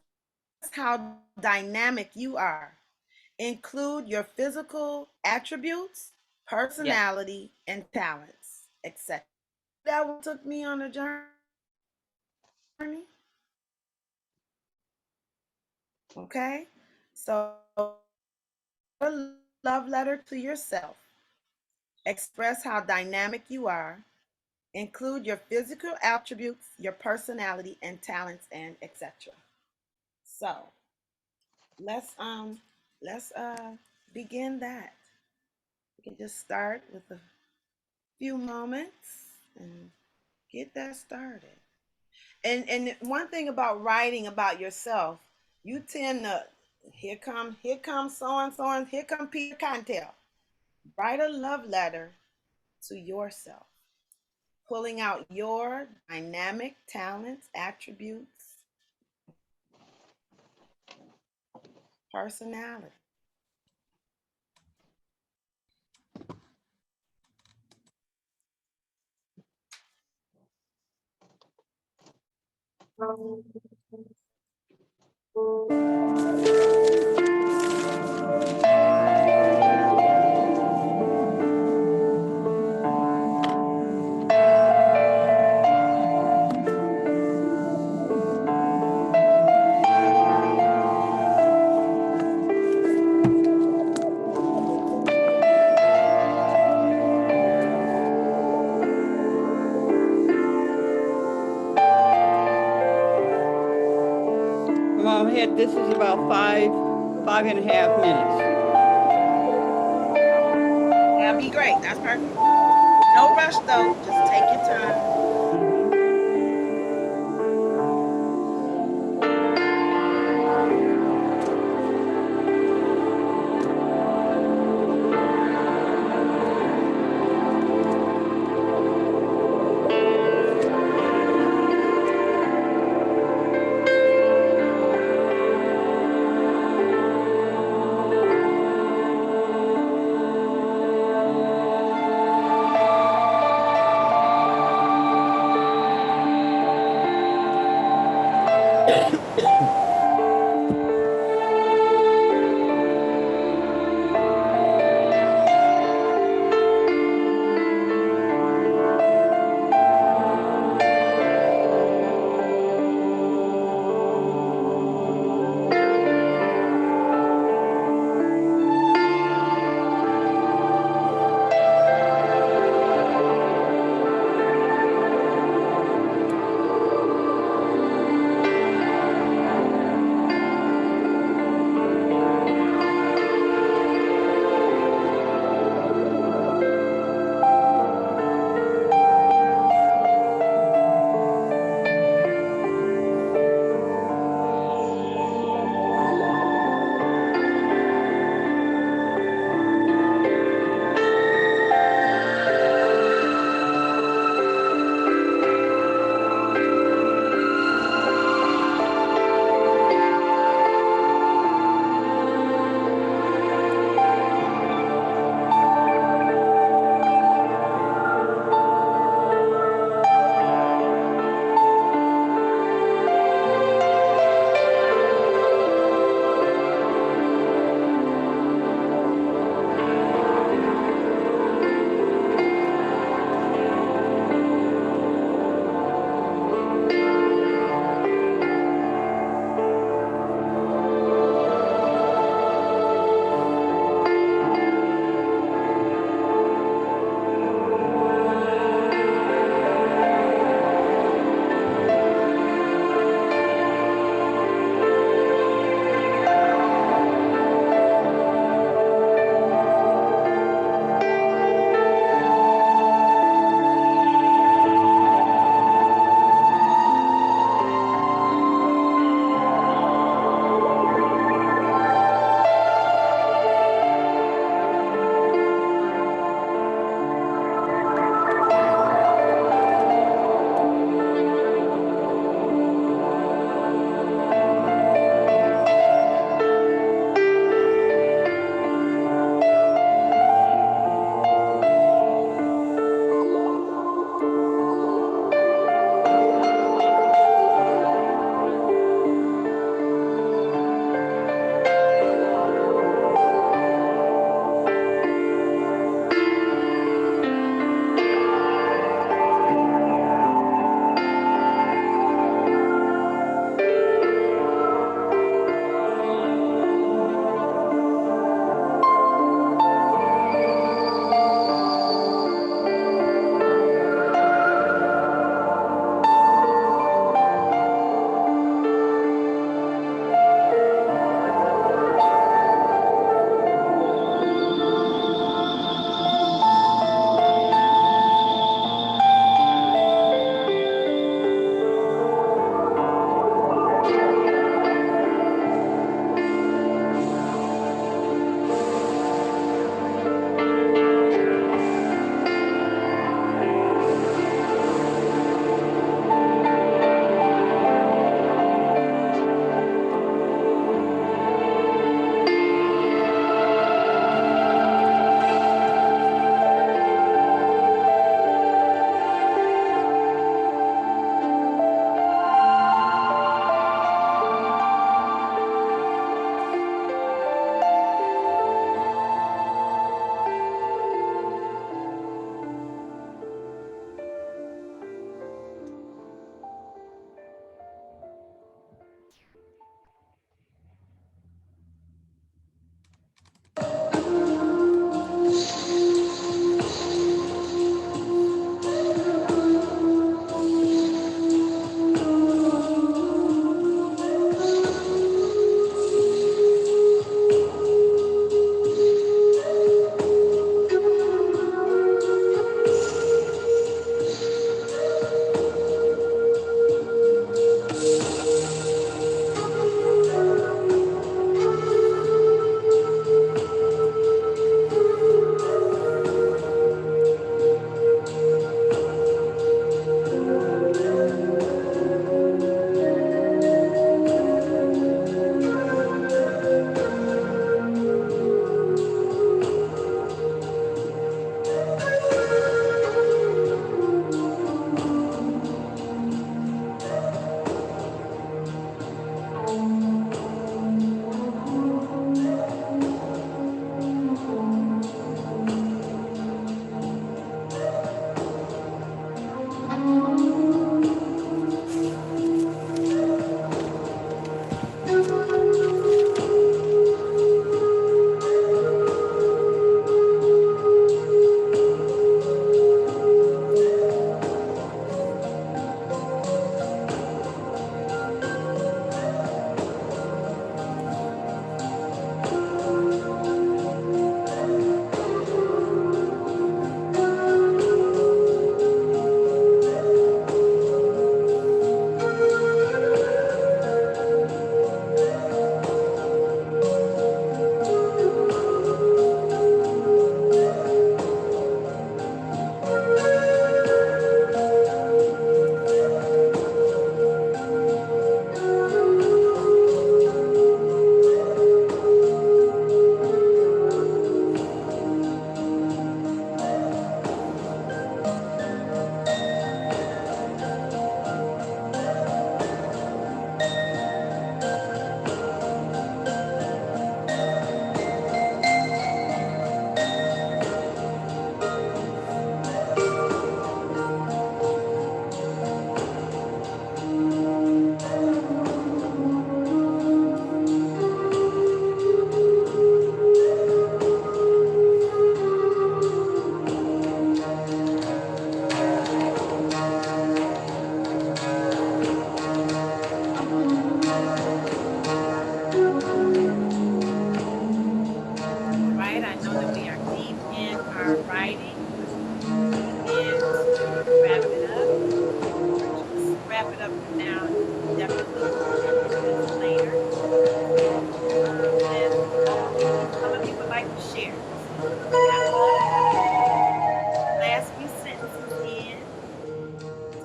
how dynamic you are. Include your physical attributes, Yeah. personality, and talents, etc. That one took me on a journey. Okay, so a love letter to yourself. Express how dynamic you are. Include your physical attributes, your personality, and talents, and etc. So let's begin that. We can just start with a few moments and get that started. And one thing about writing about yourself, you tend to here come so and so, and here come Peter Cottontail. Write a love letter to yourself, pulling out your dynamic talents, attributes, personality. Mom, this is about 5.5 minutes. That'd be great. That's perfect. No rush though. Just take your time.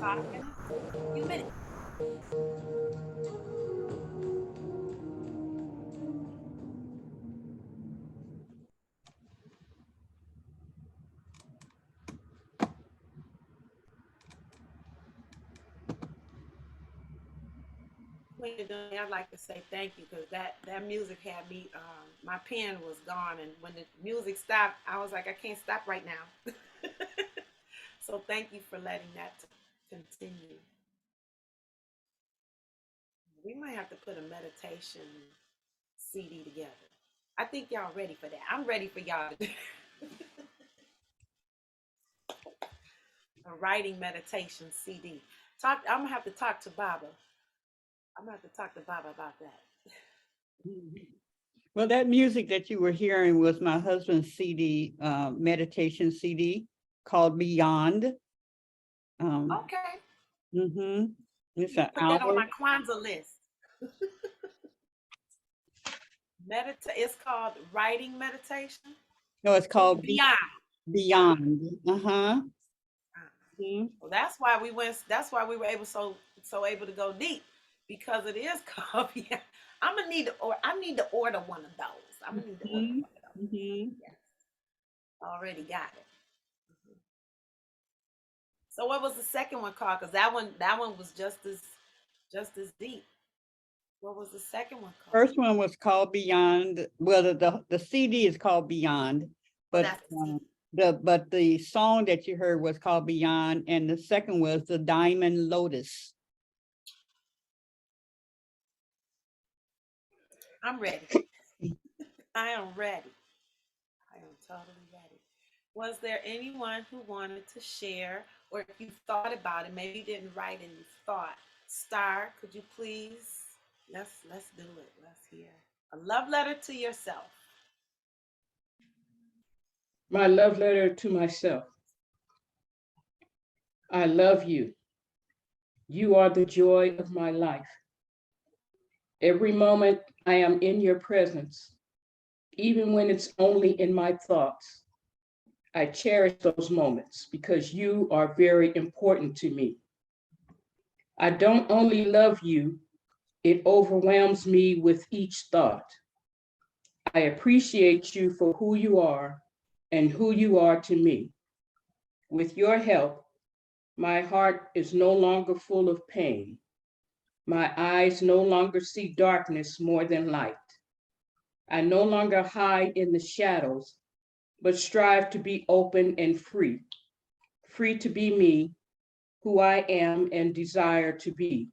o'clock in a few minutes. When you're done, I'd like to say thank you because that music had me, my pen was gone. And when the music stopped, I was like, I can't stop right now. So thank you for letting that continue. We might have to put a meditation CD together. I think y'all ready for that. I'm ready for y'all to do a writing meditation CD. I'm gonna have to talk to Baba. I'm gonna have to talk to Baba about that. Well, that music that you were hearing was my husband's CD, meditation CD called Beyond. Okay. It's You an put that on hour. my Kwanzaa list. It's called writing meditation. No, it's called Beyond. Beyond. Well, that's why we went. That's why we were able able to go deep, because it is called Beyond. I'm gonna need to, or I need to order one of those. I'm gonna need to order one of those. Yes. Already got it. So what was the second one called? Because that one was just as deep. What was the second one called? First one was called Beyond. Well, the CD is called Beyond, but the song that you heard was called Beyond, and the second was the Diamond Lotus. I'm ready. I am ready. I am totally ready. Was there anyone who wanted to share, or if you thought about it, maybe you didn't write and you thought? Star, could you please? Let's do it. Let's hear a love letter to yourself. My love letter to myself. I love you. You are the joy of my life. Every moment I am in your presence, even when it's only in my thoughts. I cherish those moments because you are very important to me. I don't only love you, it overwhelms me with each thought. I appreciate you for who you are and who you are to me. With your help, my heart is no longer full of pain. My eyes no longer see darkness more than light. I no longer hide in the shadows, but strive to be open and free to be me, who I am and desire to be.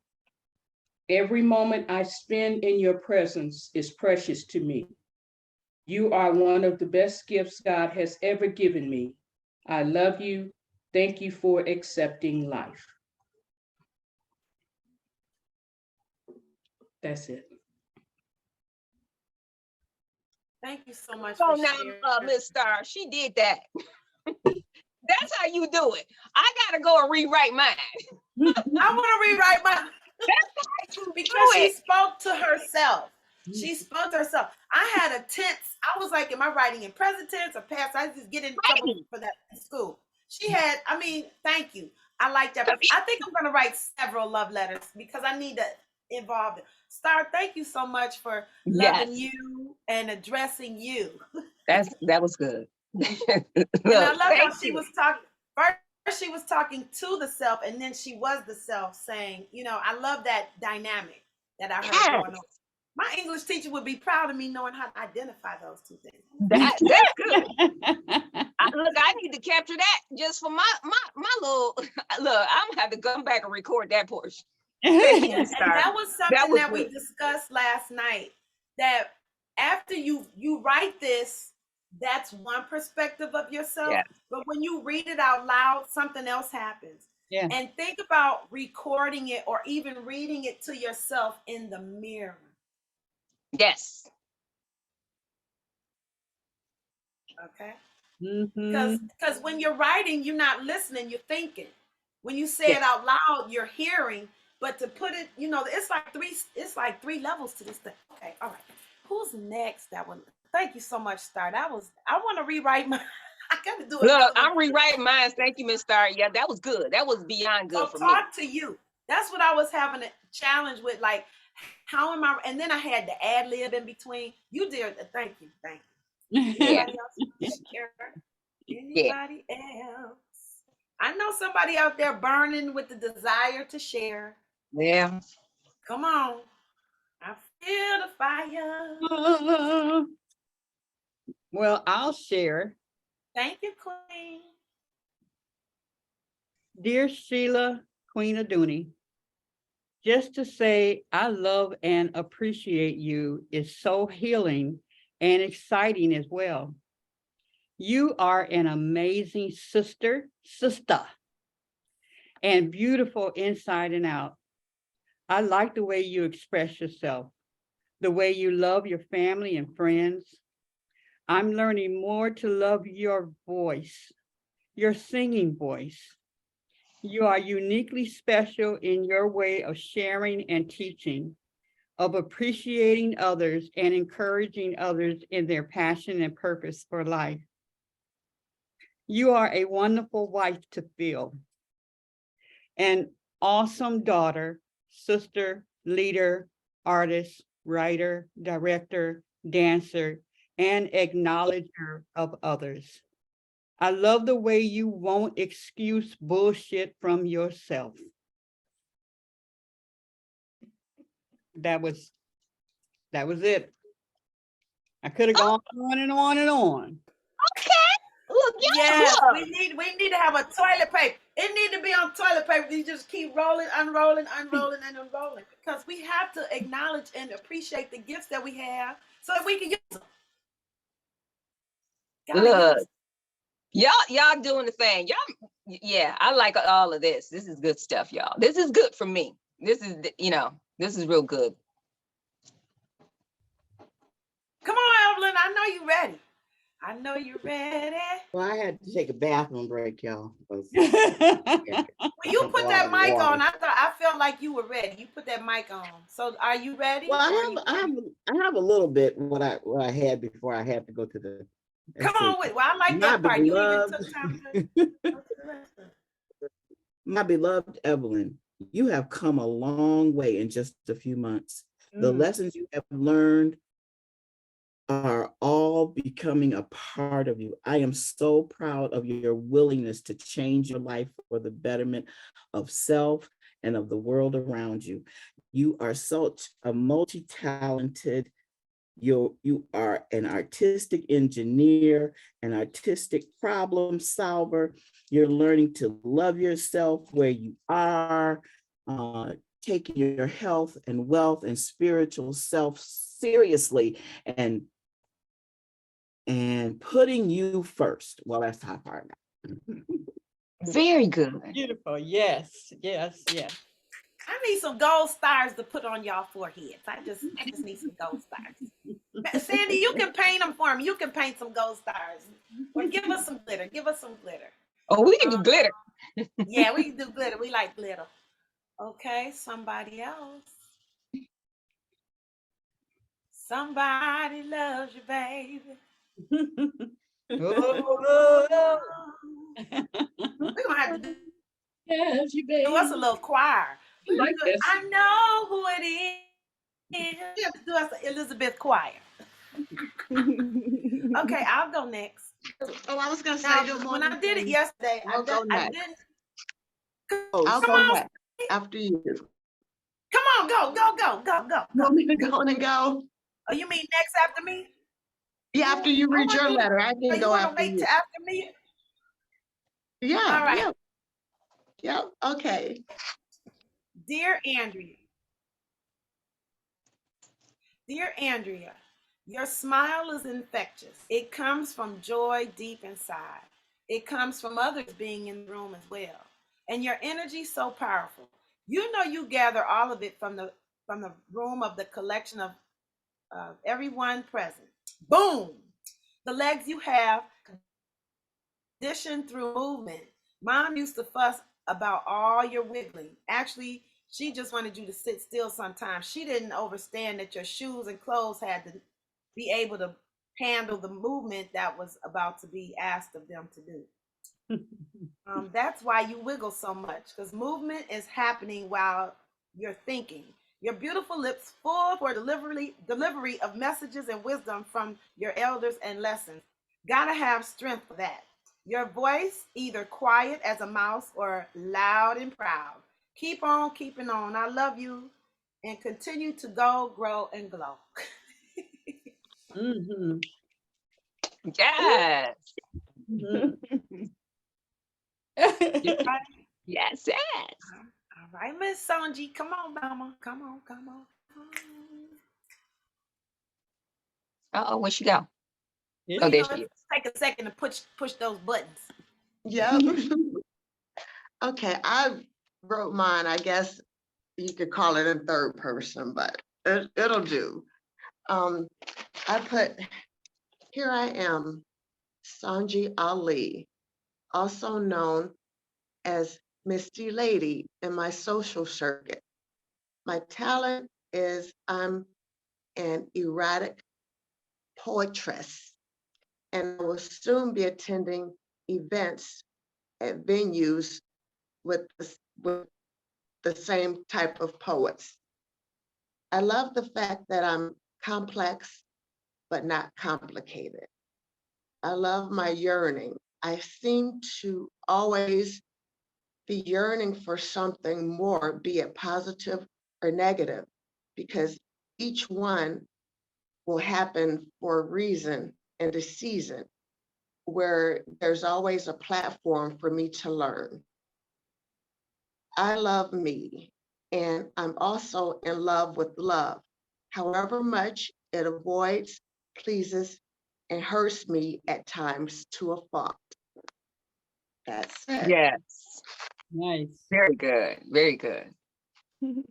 Every moment I spend in your presence is precious to me. You are one of the best gifts God has ever given me. I love you. Thank you for accepting life. That's it. Thank you so much Oh, for now, sharing. Miss Star, she did that. That's how you do it. I gotta go and rewrite mine. I want to rewrite mine because she spoke to herself. She spoke to herself. I had a tense. I was like, am I writing in present tense or past? I just get in trouble for that in school. She had, I mean, thank you. I like that. I think I'm going to write several love letters because I need to involve it. Star, thank you so much for loving you and addressing you. That was good. And I love how she was talking. First, she was talking to the self, and then she was the self saying, I love that dynamic that I heard going on. My English teacher would be proud of me knowing how to identify those two things. That's good. I need to capture that just for my little look. I'm gonna have to come back and record that portion. And that was something that we discussed last night. That after you write this, that's one perspective of yourself. Yes. But when you read it out loud, something else happens. Yeah. And think about recording it or even reading it to yourself in the mirror. Yes. Okay. Because when you're writing, you're not listening, you're thinking. When you say it out loud, you're hearing. But to put it, it's like three levels to this thing. Okay, all right. Who's next? That one. Thank you so much, Star. I want to rewrite my I got to do Look, another I'm one. rewriting mine. Thank you, Miss Star. Yeah, that was good. That was beyond So good for me. talk to you. That's what I was having a challenge with. Like, how am I? And then I had the ad lib in between. You did. Thank you. Thank you. Yeah, Anybody else want to share? yeah. Anybody else? I know somebody out there burning with the desire to share. Yeah. Come on. I feel the fire. Well, I'll share. Thank you, Queen. Dear Sheila, Queen Aduni, just to say I love and appreciate you is so healing and exciting as well. You are an amazing sister, and beautiful inside and out. I like the way you express yourself, the way you love your family and friends. I'm learning more to love your voice, your singing voice. You are uniquely special in your way of sharing and teaching, of appreciating others and encouraging others in their passion and purpose for life. You are a wonderful wife to feel, an awesome daughter, sister, leader, artist, writer, director, dancer, and acknowledger of others. I love the way you won't excuse bullshit from yourself. That was it. I could have gone on and on and on. Okay. Look, yeah, Yes, look. we need to have a toilet paper. It need to be on toilet paper. You just keep rolling, unrolling, unrolling, and unrolling. Because we have to acknowledge and appreciate the gifts that we have so that we can use them. Gotta Look. use Y'all doing the thing. Y'all, yeah, I like all of this. This is good stuff, y'all. This is good for me. This is, this is real good. Come on, Evelyn. I know you're ready. I know you're ready. Well, I had to take a bathroom break, y'all. When you put that mic Water. on, I felt like you were ready. You put that mic on. So are you ready? Well, I have a little bit what I had before I had to go to the. Come on with. Well, I like that part. You even took time to go to the restroom. My beloved Evelyn, you have come a long way in just a few months. The lessons you have learned are all becoming a part of you. I am so proud of your willingness to change your life for the betterment of self and of the world around you. You are such a multi-talented, you are an artistic engineer, an artistic problem solver. You're learning to love yourself where you are, taking your health and wealth and spiritual self seriously, and putting you first. Well, that's the hard part. Very good. Beautiful. Yes, yes, yes. I need some gold stars to put on y'all foreheads. I just need some gold stars. Sandy, you can paint them for me. You can paint some gold stars. Or give us some glitter. Give us some glitter. Oh, we can do glitter. Yeah, we can do glitter. We like glitter. Okay, somebody else. Somebody loves you, baby. Oh, We're gonna have to do Yes, you baby. us a little choir. Like this. I know who it is. We have to do us an Elizabeth choir. Okay, I'll go next. Oh, I was gonna say Now, good when morning. I did it yesterday, I'll go I next. didn't. I'll Come go on, next after you. come on, go. You want me to go and go? Oh, you mean next after me? Yeah, after you read your letter, I Oh, can you go want to after wait you. till after me? Yeah. All right. Yeah. Okay. Dear Andrea, your smile is infectious. It comes from joy deep inside. It comes from others being in the room as well. And your energy is so powerful. You know you gather all of it from the room of the collection of everyone present. Boom! The legs you have conditioned through movement. Mom used to fuss about all your wiggling. Actually, she just wanted you to sit still sometimes. She didn't understand that your shoes and clothes had to be able to handle the movement that was about to be asked of them to do. That's why you wiggle so much, because movement is happening while you're thinking. Your beautiful lips full for delivery of messages and wisdom from your elders and lessons. Gotta have strength for that. Your voice either quiet as a mouse or loud and proud. Keep on keeping on. I love you and continue to go, grow, and glow. Mhm. Yes. Mhm. Yes, yes. All right, Miss Sanji, come on, mama. Come on, come on. Uh-oh, where'd she go? Yeah. Oh, You there know, she is. it's take a second to push those buttons. Yep. Okay, I wrote mine. I guess you could call it in third person, but it'll do. I put, here I am, Sanji Ali, also known as Misty Lady in my social circuit. My talent is I'm an erotic poetress, and I will soon be attending events at venues with the same type of poets. I love the fact that I'm complex, but not complicated. I love my yearning. I seem to always be yearning for something more, be it positive or negative, because each one will happen for a reason and a season where there's always a platform for me to learn. I love me, and I'm also in love with love, however much it avoids, pleases, and hurts me at times to a fault. That's it. Yes. Nice. Very good. Very good.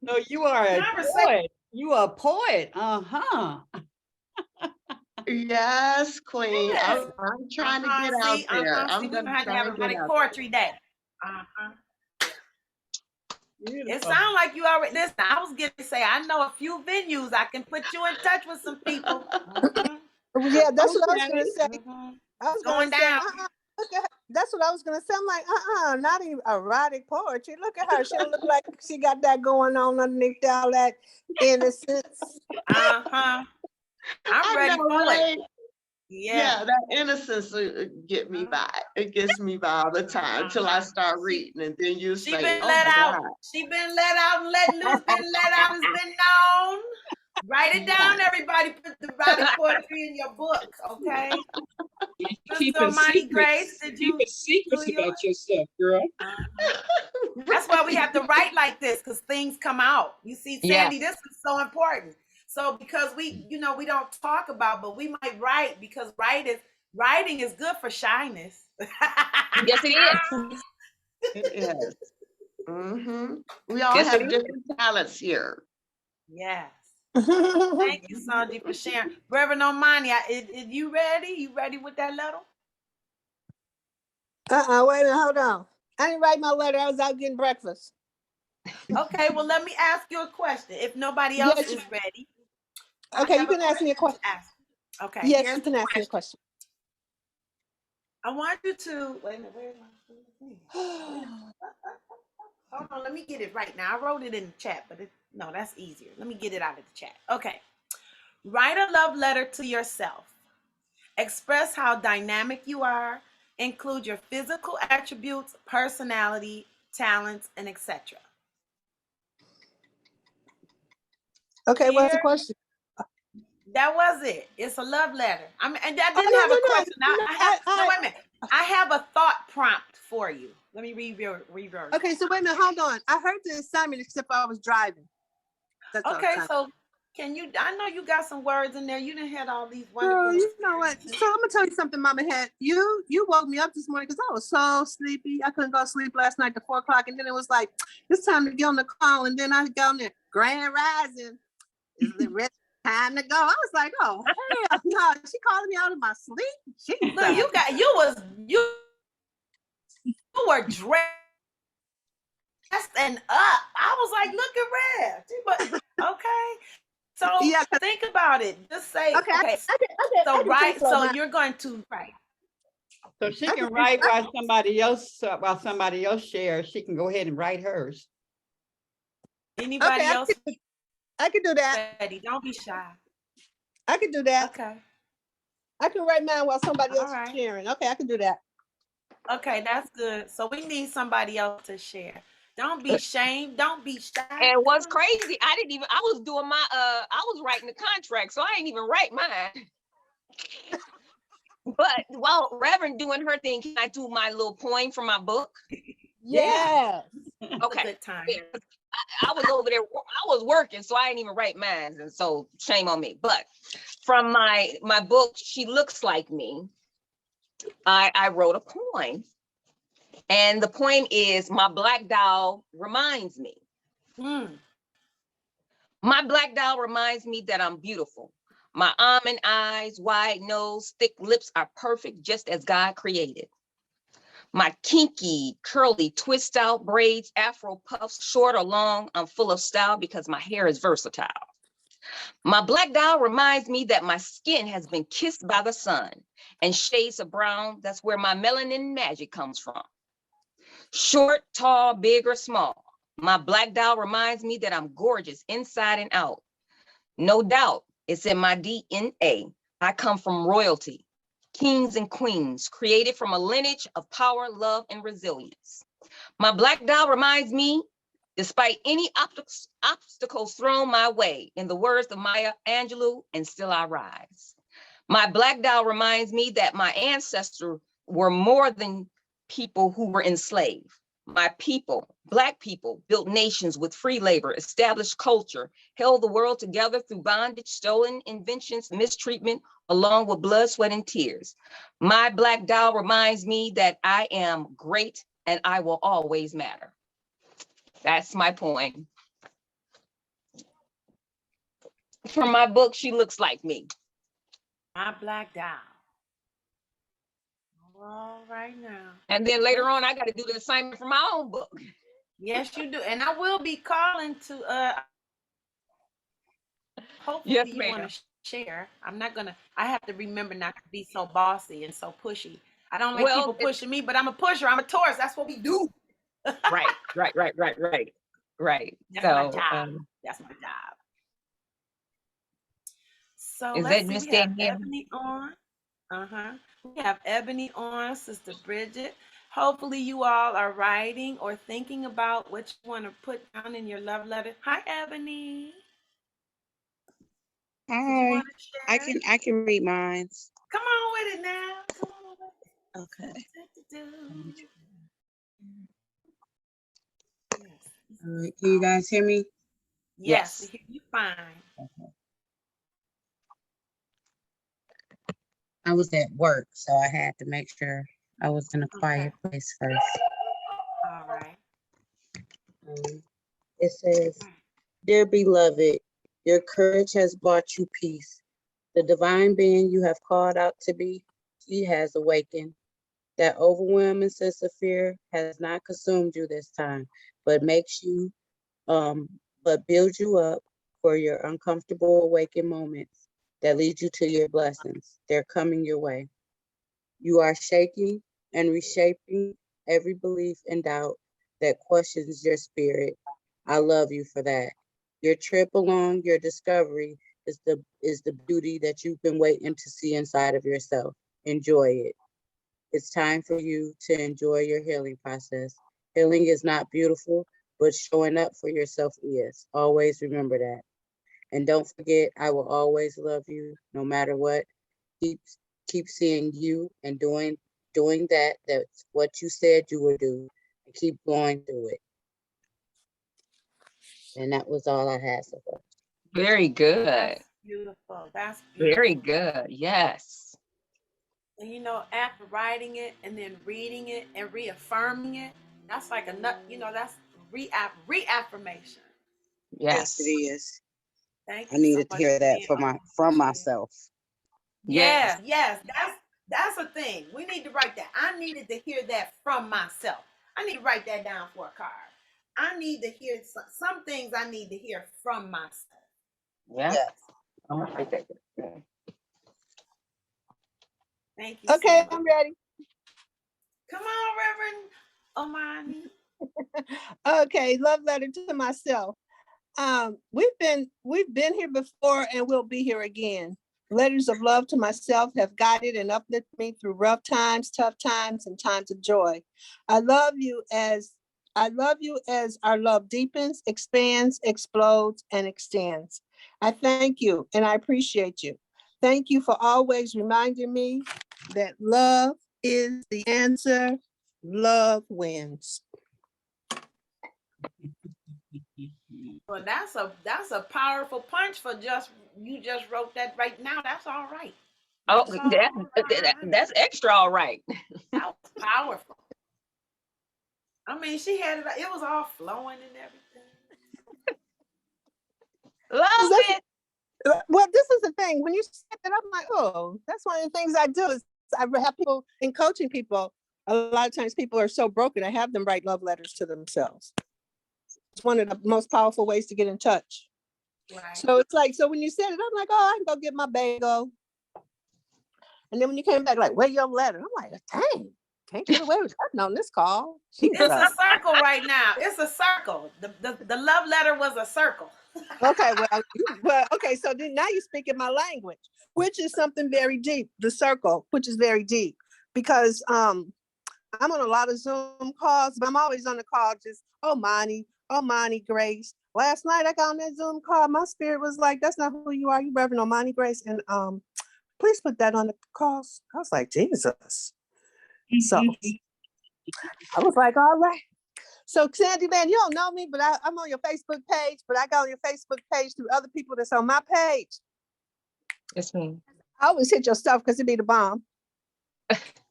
So you are a Conversation. poet. You are a poet. Uh-huh. Yes, Queen. Yes. I'm trying to get out See, there. see, I'm we're gonna gonna have to try have and a get erotic out poetry day. Uh-huh. It Beautiful. sounds like you already listen. I was getting to say I know a few venues. I can put you in touch with some people. Mhm, Yeah, that's what I was Okay. gonna say. mhm. I was It's gonna going say, down. look at her. That's what I was gonna say. I'm like, not even erotic poetry. Look at her. She don't look like she got that going on underneath all that innocence. I'm I ready know, for right? it. Yeah. Yeah, that innocence will get me by. It gets me by all the time until I start She reading, and then you she say, been "Oh let my out. God." She been let out and let loose. Been let out. It's been known. Write it Yeah. down, everybody. Put the erotic poetry in your book, okay? Sister Keeping Amani Grace, secrets, did you keeping secrets do yours? about yourself, girl. That's why we have to write like this, because things come out. You see, Sandy, Yes. this is so important. So because we, we don't talk about, but we might write, because writing is good for shyness. Yes, it is. It is. We all Yes, it have is. different talents here. Yes. Thank you, Sandy, for sharing. Reverend Omani, is you ready? You ready with that letter? Wait a minute, hold on. I didn't write my letter. I was out getting breakfast. Okay, well, let me ask you a question. If nobody else Yes. is ready, Okay, I you have a can ask me a question question. to ask. Okay, Yes, here's you the can ask me a question. question. I want you to wait a minute. Where's my thing? Hold on, let me get it right now. I wrote it in the chat, but no, that's easier. Let me get it out of the chat. Okay. Write a love letter to yourself. Express how dynamic you are. Include your physical attributes, personality, talents, and etc. Okay, what's the Here, question? that was it. It's a love letter. I mean, and I Oh, didn't have a no. question. I have no, wait a minute. I have a thought prompt for you. Let me reverse. Okay, so wait a minute, hold on. I heard the assignment except I was driving. That's all. Okay, so can you? I know you got some words in there. You didn't have all these wonderful. Girl, you know what? So I'm gonna tell you something, Mama had. You woke me up this morning because I was so sleepy. I couldn't go to sleep last night at 4 o'clock, and then it was like it's time to get on the call, and then I got on there. Grand Rising, is it ready? Time to go. I was like, oh hell no! She calling me out of my sleep. Jesus. Look, you were dressed and up. I was like, look at Rev. But okay. So Yeah, 'cause- think about it. Just say, okay, okay, I so can right, flow so mine. you're going to write. So she I can can- write I- while somebody else shares, she can go ahead and write hers. Anybody else I can do that. ready? Don't be shy. I can do that. Okay. I can write mine while somebody else All right. is sharing. Okay, I can do that. Okay, that's good. So we need somebody else to share. Don't be shamed. Don't be shy. And what's Come on. crazy, I was doing my I was writing the contract, so I ain't even write mine. But while Reverend doing her thing, can I do my little poem from my book? Yeah. It's a Okay. good time. Yeah. I was over there, I was working, so I didn't even write mine. And so shame on me. But from my book, She Looks Like Me, I wrote a poem. And the poem is My Black Doll Reminds Me. Mm. My black doll reminds me that I'm beautiful. My almond eyes, wide nose, thick lips are perfect, just as God created. My kinky, curly, twist out braids, afro puffs, short or long, I'm full of style because my hair is versatile. My black doll reminds me that my skin has been kissed by the sun, and shades of brown, that's where my melanin magic comes from. Short, tall, big, or small, my black doll reminds me that I'm gorgeous inside and out. No doubt, it's in my DNA. I come from royalty, kings and queens, created from a lineage of power, love, and resilience. My black doll reminds me, despite any obstacles thrown my way, in the words of Maya Angelou, and still I rise. My black doll reminds me that my ancestors were more than people who were enslaved. My people, Black people, built nations with free labor, established culture, held the world together through bondage, stolen inventions, mistreatment, along with blood, sweat, and tears. My black doll reminds me that I am great and I will always matter. That's my poem. From my book, She Looks Like Me. My black doll. All right now. And then later on, I got to do the assignment for my own book. Yes, you do. And I will be calling to hopefully Yes, you ma'am. want to share. I have to remember not to be so bossy and so pushy. I don't like people pushing me, but I'm a pusher. I'm a Taurus. That's what we do. Right. That's my job. That's my job. So Is let's that see. Miss We have Danielle? Ebony on. We have Ebony on, Sister Bridget. Hopefully you all are writing or thinking about what you want to put down in your love letter. Hi, Ebony. Did you Hi, want to share? I can read mine. Come on with it now. Come on with it. Okay. Yes. All right. Can you guys hear me? Yes, we hear you fine. Okay. I was at work, so I had to make sure I was in a quiet place first. All right. It says, "Dear beloved, your courage has brought you peace. The divine being you have called out to be, he has awakened. That overwhelming sense of fear has not consumed you this time, but but builds you up for your uncomfortable awakened moments that lead you to your blessings. They're coming your way. You are shaking and reshaping every belief and doubt that questions your spirit. I love you for that. Your trip along your discovery is the beauty that you've been waiting to see inside of yourself. Enjoy it. It's time for you to enjoy your healing process. Healing is not beautiful, but showing up for yourself is. Always remember that. And don't forget, I will always love you no matter what. Keep seeing you and doing that. That's what you said you would do. And keep going through it." And that was all I had so far. Very good. That's beautiful. That's beautiful. Very good. Yes. And after writing it and then reading it and reaffirming it, that's like that's reaffirmation. Yes, Yes. it is. Thank I you so needed to much hear for that being from open. myself. Yeah, Yes. yes, that's a thing. We need to write that. I needed to hear that from myself. I need to write that down for a card. I need to hear some things I need to hear from myself. Yeah. Yes. I'm gonna write that down. Thank you. Okay, Sandra. I'm ready. Come on, Reverend Omani. Okay, love letter to myself. We've been here before and we'll be here again. Letters of love to myself have guided and uplifted me through rough times, tough times, and times of joy. I love you as our love deepens, expands, explodes, and extends. I thank you and I appreciate you. Thank you for always reminding me that love is the answer. Love wins. Well, that's a powerful punch for you just wrote that right now. That's all right. Oh, That's all right. that's extra all right. That was powerful. I mean, she had it. It was all flowing and everything. Love This- it. Well, this is the thing. When you said that, I'm like, oh, that's one of the things I do is I have people in coaching people. A lot of times people are so broken, I have them write love letters to themselves. It's one of the most powerful ways to get in touch. Right. So it's like, so when you said it, I'm like, oh, I can go get my bagel. And then when you came back, like, where your letter? I'm like, dang, can't get away with nothing on this call. It's a circle right now. It's a circle. The love letter was a circle. Okay, well, okay. So then now you're speaking my language, which is something very deep. The circle, which is very deep, because I'm on a lot of Zoom calls, but I'm always on the call just, oh, Monty Grace. Last night I got on that Zoom call. My spirit was like, that's not who you are. You Reverend Omani Grace, and please put that on the calls. I was like, Jesus. So I was like, all right. So Sandy, man, you don't know me, but I'm on your Facebook page, but I got on your Facebook page through other people that's on my page. It's me. I always hit your stuff because it be the bomb.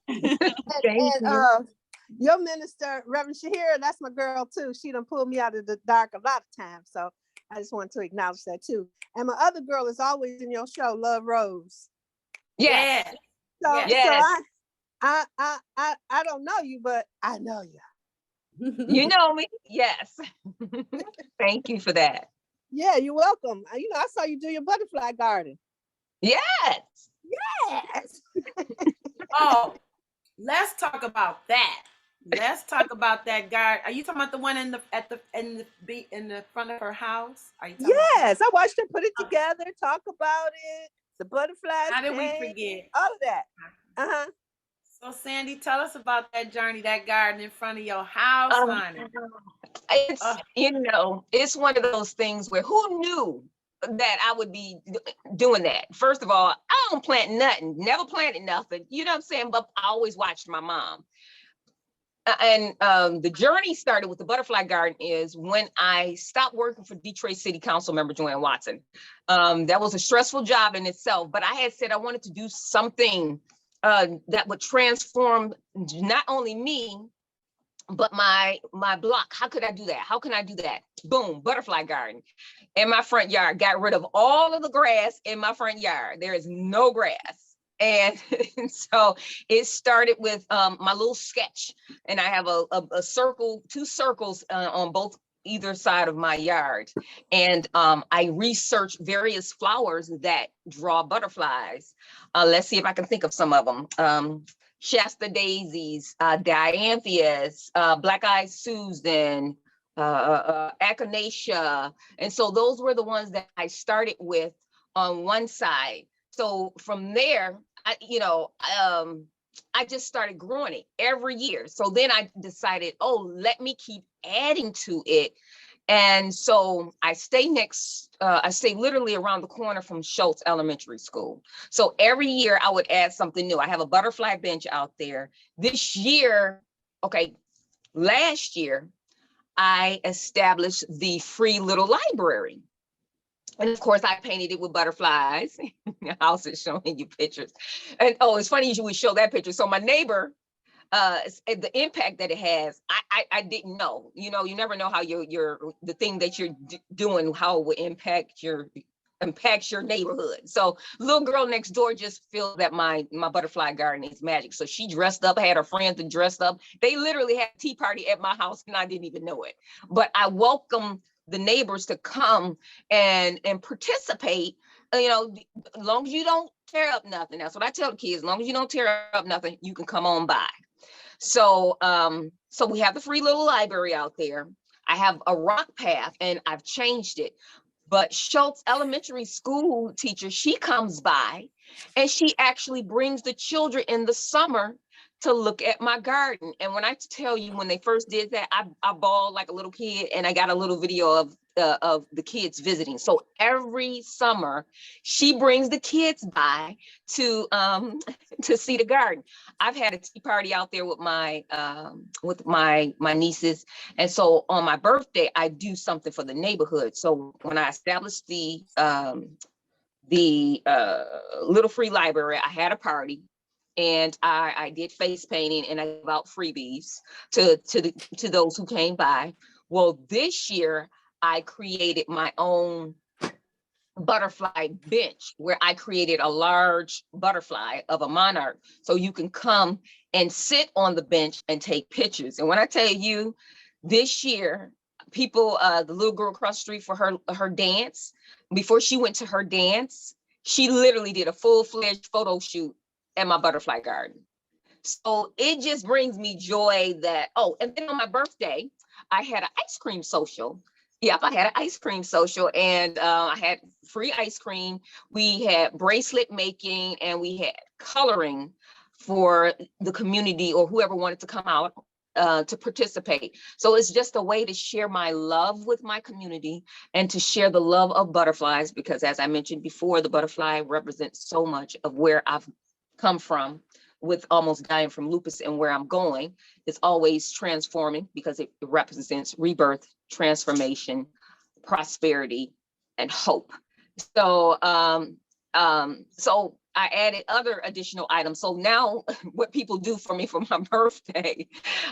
and your minister, Reverend Shahira, that's my girl too. She done pulled me out of the dark a lot of times. So I just want to acknowledge that too. And my other girl is always in your show, Love Rose. Yes. So, Yes. so I don't know you, but I know you. You know me. Yes. Thank you for that. Yeah, you're welcome. You know, I saw you do your butterfly garden. Yes. Yes. Oh, let's talk about that. Let's talk about that garden. Are you talking about the one in the front of her house? Are you talking Yes, I watched her put it together, talk about it, the butterflies. How did we came, forget? all of that? Uh-huh. So Sandy, tell us about that journey, that garden in front of your house, honey. It's it's one of those things where who knew that I would be doing that? First of all, I don't plant nothing, never planted nothing. You know what I'm saying? But I always watched my mom. And the journey started with the butterfly garden is when I stopped working for Detroit City Council member Joanne Watson. That was a stressful job in itself, but I had said I wanted to do something that would transform not only me, but my block. How could I do that? How can I do that? Boom, butterfly garden in my front yard. Got rid of all of the grass in my front yard. There is no grass. And so it started with my little sketch, and I have a circle, two circles on both either side of my yard. And I researched various flowers that draw butterflies. Let's see if I can think of some of them. Shasta daisies, dianthias, black-eyed Susan, echinacea. And so those were the ones that I started with on one side. So from there, I just started growing it every year. So then I decided, oh, let me keep adding to it. And so I stay literally around the corner from Schultz Elementary School. So every year I would add something new. I have a butterfly bench out there. Last year, I established the free little library. And of course, I painted it with butterflies. The house is showing you pictures. And it's funny you would show that picture. So my neighbor, the impact that it has, I didn't know. You know, you never know how the thing that you're doing, how it will impact your neighborhood. So little girl next door just feels that my butterfly garden is magic. So she dressed up, had her friends and dressed up. They literally had a tea party at my house and I didn't even know it. But I welcome the neighbors to come and participate, you know, as long as you don't tear up nothing. That's what I tell the kids. As long as you don't tear up nothing, you can come on by. So, so we have the free little library out there. I have a rock path and I've changed it. But Schultz Elementary School teacher, she comes by and she actually brings the children in the summer to look at my garden. And when I tell you, when they first did that, I bawled like a little kid, and I got a little video of the kids visiting. So every summer she brings the kids by to see the garden. I've had a tea party out there with my nieces. And so on my birthday, I do something for the neighborhood. So when I established the little free library, I had a party. And I did face painting, and I gave out freebies to those who came by. Well, this year I created my own butterfly bench, where I created a large butterfly of a monarch, so you can come and sit on the bench and take pictures. And when I tell you, this year, people, the little girl across the street for her dance, before she went to her dance, she literally did a full-fledged photo shoot at my butterfly garden. So it just brings me joy that, oh, and then on my birthday, I had an ice cream social. Yep, I had an ice cream social, and I had free ice cream. We had bracelet making, and we had coloring for the community or whoever wanted to come out to participate. So it's just a way to share my love with my community and to share the love of butterflies, because as I mentioned before, the butterfly represents so much of where I've come from with almost dying from lupus, and where I'm going is always transforming, because it represents rebirth, transformation, prosperity, and hope. So, so I added other additional items. So now what people do for me for my birthday,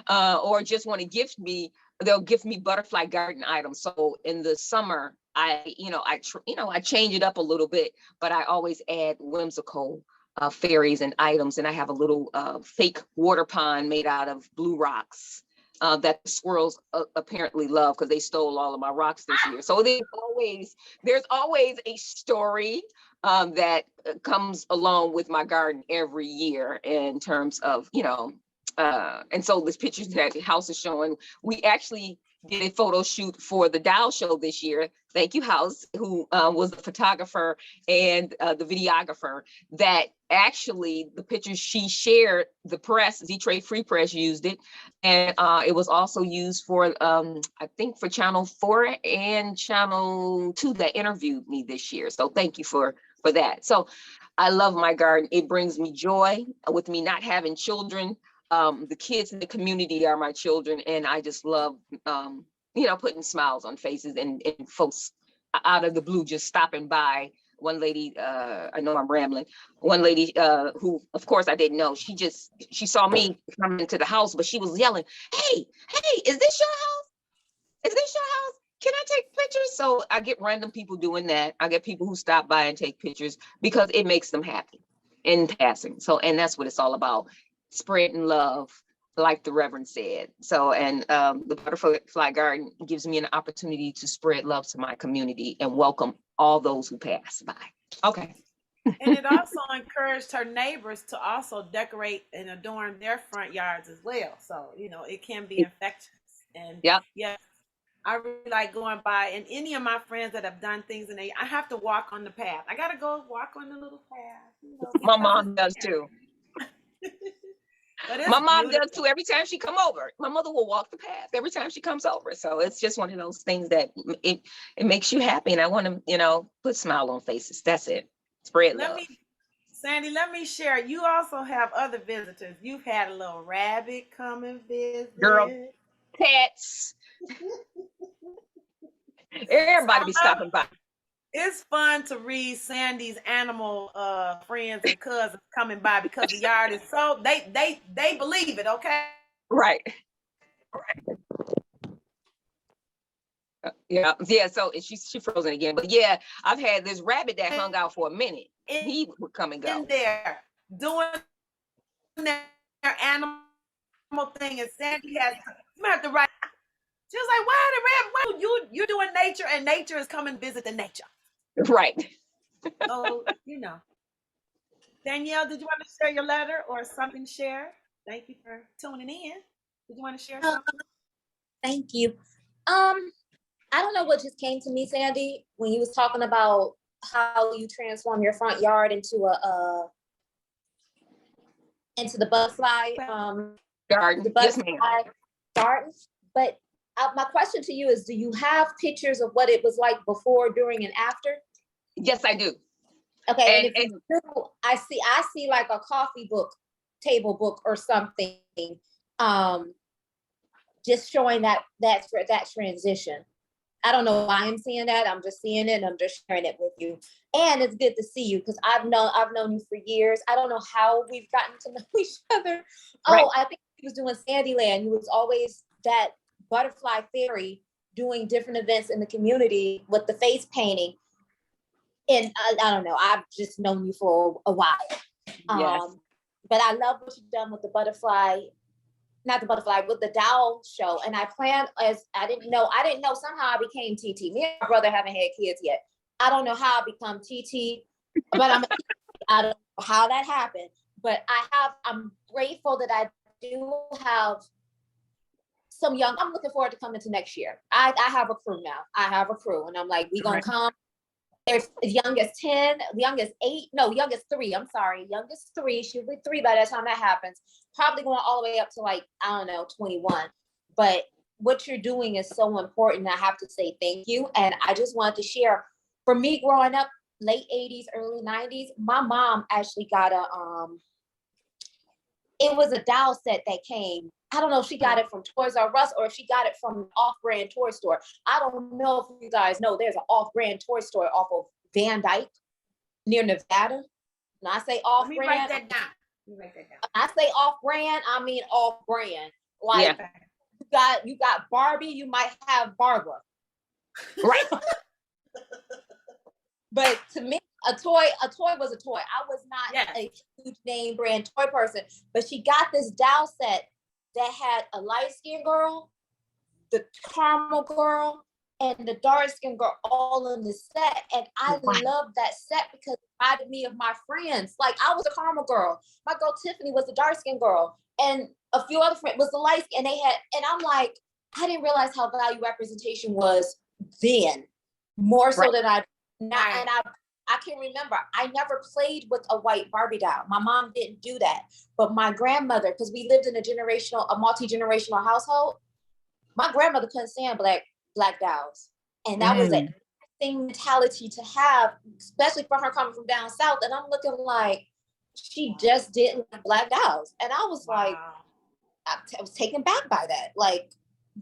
or just want to gift me, they'll gift me butterfly garden items. So in the summer, I change it up a little bit, but I always add whimsical fairies and items. And I have a little fake water pond made out of blue rocks that the squirrels apparently love, because they stole all of my rocks this year. So there's always a story that comes along with my garden every year in terms of, and so this pictures that the house is showing, we actually did a photo shoot for the Dow show this year. Thank you, House, who was the photographer and the videographer. That actually, the pictures she shared, the press, Z-Trade Free Press used it. And it was also used for, I think, for Channel 4 and Channel 2 that interviewed me this year. So thank you for that. So I love my garden. It brings me joy. With me not having children, the kids in the community are my children, and I just love, putting smiles on faces and folks out of the blue just stopping by. One lady, I know I'm rambling. One lady who, of course, I didn't know. She saw me come into the house, but she was yelling, "Hey, is this your house? Is this your house? Can I take pictures?" So I get random people doing that. I get people who stop by and take pictures because it makes them happy in passing. So, and that's what it's all about. Spreading love, like the Reverend said. So, and the Butterfly Garden gives me an opportunity to spread love to my community and welcome all those who pass by. Okay. And it also encouraged her neighbors to also decorate and adorn their front yards as well. So, it can be infectious. And yep. Yeah, I really like going by, and any of my friends that have done things, and I have to walk on the path. I got to go walk on the little path. My mom does too. My mom does too. Every time she come over, my mother will walk the path every time she comes over. So it's just one of those things that it makes you happy. And I want to, put a smile on faces. That's it. Spread love. Sandy, let me share. You also have other visitors. You've had a little rabbit come and visit. Girl, pets. Everybody be stopping by. It's fun to read Sandy's animal friends and cousins coming by, because the yard is so they believe it, okay? Right. Yeah. So she frozen again, but yeah, I've had this rabbit that hung out for a minute. He would come and go. In there doing their animal thing, and Sandy you have to write. She was like, "Why the rabbit? you're doing nature, and nature is coming to visit the nature. Right. So, Danielle, did you want to share your letter or something to share? Thank you for tuning in. Did you want to share something? Thank you. I don't know what just came to me, Sandy, when you was talking about how you transform your front yard into the butterfly Garden. the Yes, butterfly ma'am. garden. But my question to you is, do you have pictures of what it was like before, during, and after? Yes, I do. Okay, And, and if you do, I see like a coffee book, table book or something, just showing that transition. I don't know why I'm seeing that. I'm just seeing it and I'm just sharing it with you. And it's good to see you because I've known you for years. I don't know how we've gotten to know each other. Right. Oh, I think he was doing Sandyland. He was always that butterfly fairy doing different events in the community with the face painting. And I don't know, I've just known you for a while. Yes. But I love what you've done with the butterfly, not the butterfly, with the doll show. And I plan I didn't know somehow I became TT. Me and my brother haven't had kids yet. I don't know how I become TT, but I don't know how that happened. But I'm grateful that I do have some young, I'm looking forward to coming to next year. I have a crew now. I have a crew and I'm like, we gonna come. There's youngest 10, youngest 8, no, youngest 3, I'm sorry, youngest 3, she'll be 3 by the time that happens. Probably going all the way up to like, I don't know, 21. But what you're doing is so important. I have to say thank you. And I just wanted to share, for me growing up, late 80s, early 90s, my mom actually got it was a doll set that came. I don't know if she got it from Toys R Us or if she got it from an off-brand toy store. I don't know if you guys know there's an off-brand toy store off of Van Dyke near Nevada. When I say off-brand, Let me write that down. I say off-brand, I mean off-brand. Like you got Barbie, you might have Barbara. Right. But to me, a toy was a toy. I was not a huge name brand toy person, but she got this doll set that had a light-skinned girl, the caramel girl, and the dark-skinned girl all in the set. And I loved that set because it reminded me of my friends. Like I was a caramel girl. My girl Tiffany was the dark-skinned girl. And a few other friends was the light skin. And I'm like, I didn't realize how value representation was then, more so than I now. And I can remember, I never played with a white Barbie doll. My mom didn't do that. But my grandmother, because we lived in a multi-generational household, my grandmother couldn't stand black dolls. And that was a thing mentality to have, especially for her coming from down south. And I'm looking like, she just didn't like black dolls. And I was like, I was taken back by that. Like,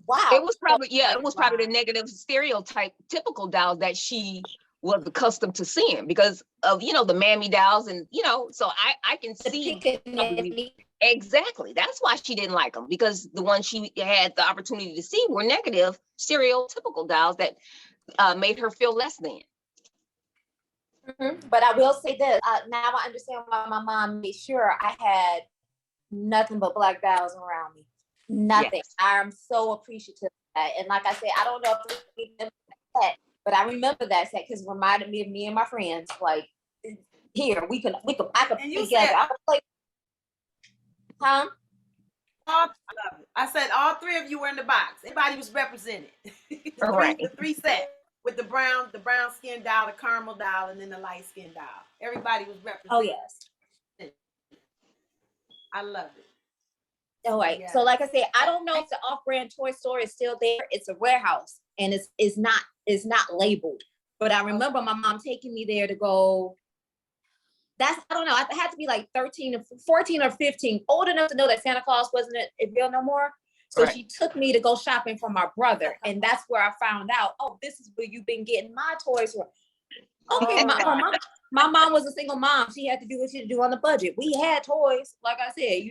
wow. It was probably, the negative stereotype, typical dolls that she was accustomed to seeing because of, the mammy dolls and, so I can see. Exactly. That's why she didn't like them, because the ones she had the opportunity to see were negative, stereotypical dolls that made her feel less than. But I will say this, now I understand why my mom made sure I had nothing but black dolls around me. Nothing. Yes. I'm so appreciative of that. And like I said, I don't know if we remember that, but I remember that set because it reminded me of me and my friends. Like, here, I could play together. I could play. Huh? I said all 3 of you were in the box. Everybody was represented. The 3 set with the brown skin doll, the caramel doll, and then the light skin doll. Everybody was represented. Oh yes. I love it. All right. Yeah. So like I said, I don't know if the off-brand toy store is still there. It's a warehouse and it's not labeled. But I remember my mom taking me there to go. I don't know. I had to be like 14 or 15, old enough to know that Santa Claus wasn't real no more. So she took me to go shopping for my brother. And that's where I found out, oh, this is where you've been getting my toys from. Okay, my mom was a single mom. She had to do what she had to do on the budget. We had toys. Like I said,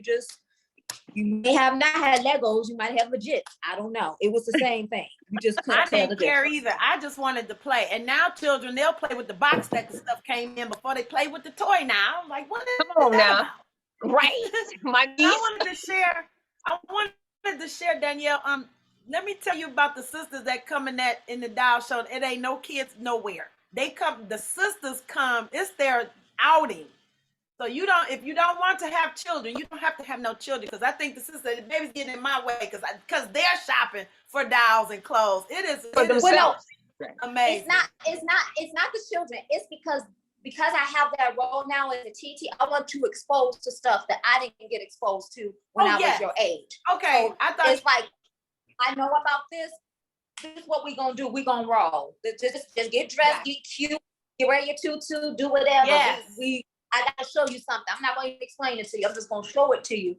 you may have not had Legos. You might have legit. I don't know. It was the same thing. You just couldn't tell the difference. I didn't care either. I just wanted to play. And now children, they'll play with the box that the stuff came in before they play with the toy now. I'm like, what is that about? Right. I wanted to share, Danielle, let me tell you about the sisters that come in the Dow show. It ain't no kids nowhere. They come, the sisters come, it's their outing. So if you don't want to have children, you don't have to have no children. Because I think the sister, the baby's getting in my way because they're shopping for dolls and clothes. It is themselves. Amazing. It's not the children. It's because I have that role now as a TT. I want to expose to stuff that I didn't get exposed to when I was your age. Okay, so I thought it's like I know about this. This is what we gonna do. We gonna roll. Just get dressed, get cute, get wear your tutu, do whatever. Yes. I gotta show you something. I'm not going to explain it to you. I'm just going to show it to you.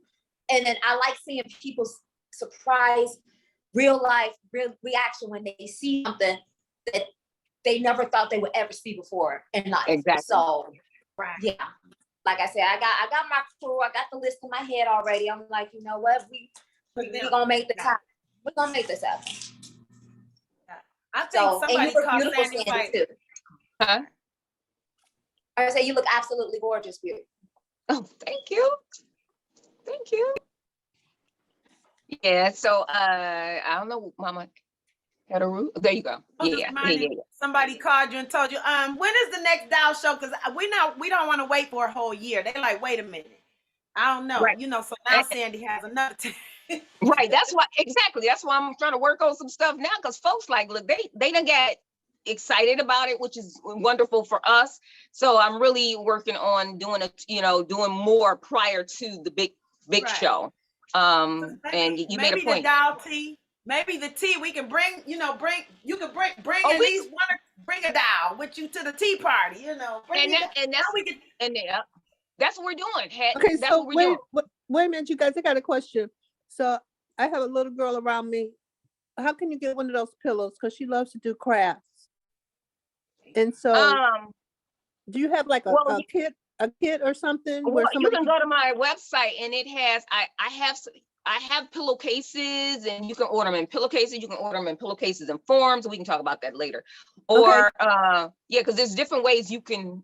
And then I like seeing people's surprise, real life, real reaction when they see something that they never thought they would ever see before in life. Exactly. So, right. Yeah, like I said, I got my crew. I got the list in my head already. I'm like, you know what? We're gonna make the time. We're gonna make this happen. I think somebody called Sandy too. Huh? I say you look absolutely gorgeous, beauty. Oh, thank you. Thank you. Yeah, so I don't know, Mama Hetheru. There you go. Yeah. Somebody called you and told you, when is the next Dow show? Because we don't want to wait for a whole year. They're like, wait a minute. I don't know. Right. So now Sandy has another Right. That's why I'm trying to work on some stuff now, because folks like, look, they done get excited about it, which is wonderful for us. So I'm really working on doing more prior to the big right. show. And you made a point. The Dow tea, maybe the tea we can bring, you can bring at least one, bring a Dow with you to the tea party, that's what we're doing. Okay, that's so what we're doing. Wait a minute, you guys, I got a question. So I have a little girl around me. How can you get one of those pillows? Because she loves to do crafts. And so do you have like a kit or something? Well, you can go to my website and it has, I have pillowcases, and you can order them in pillowcases. You can order them in pillowcases and forms. We can talk about that later. Or, because there's different ways you can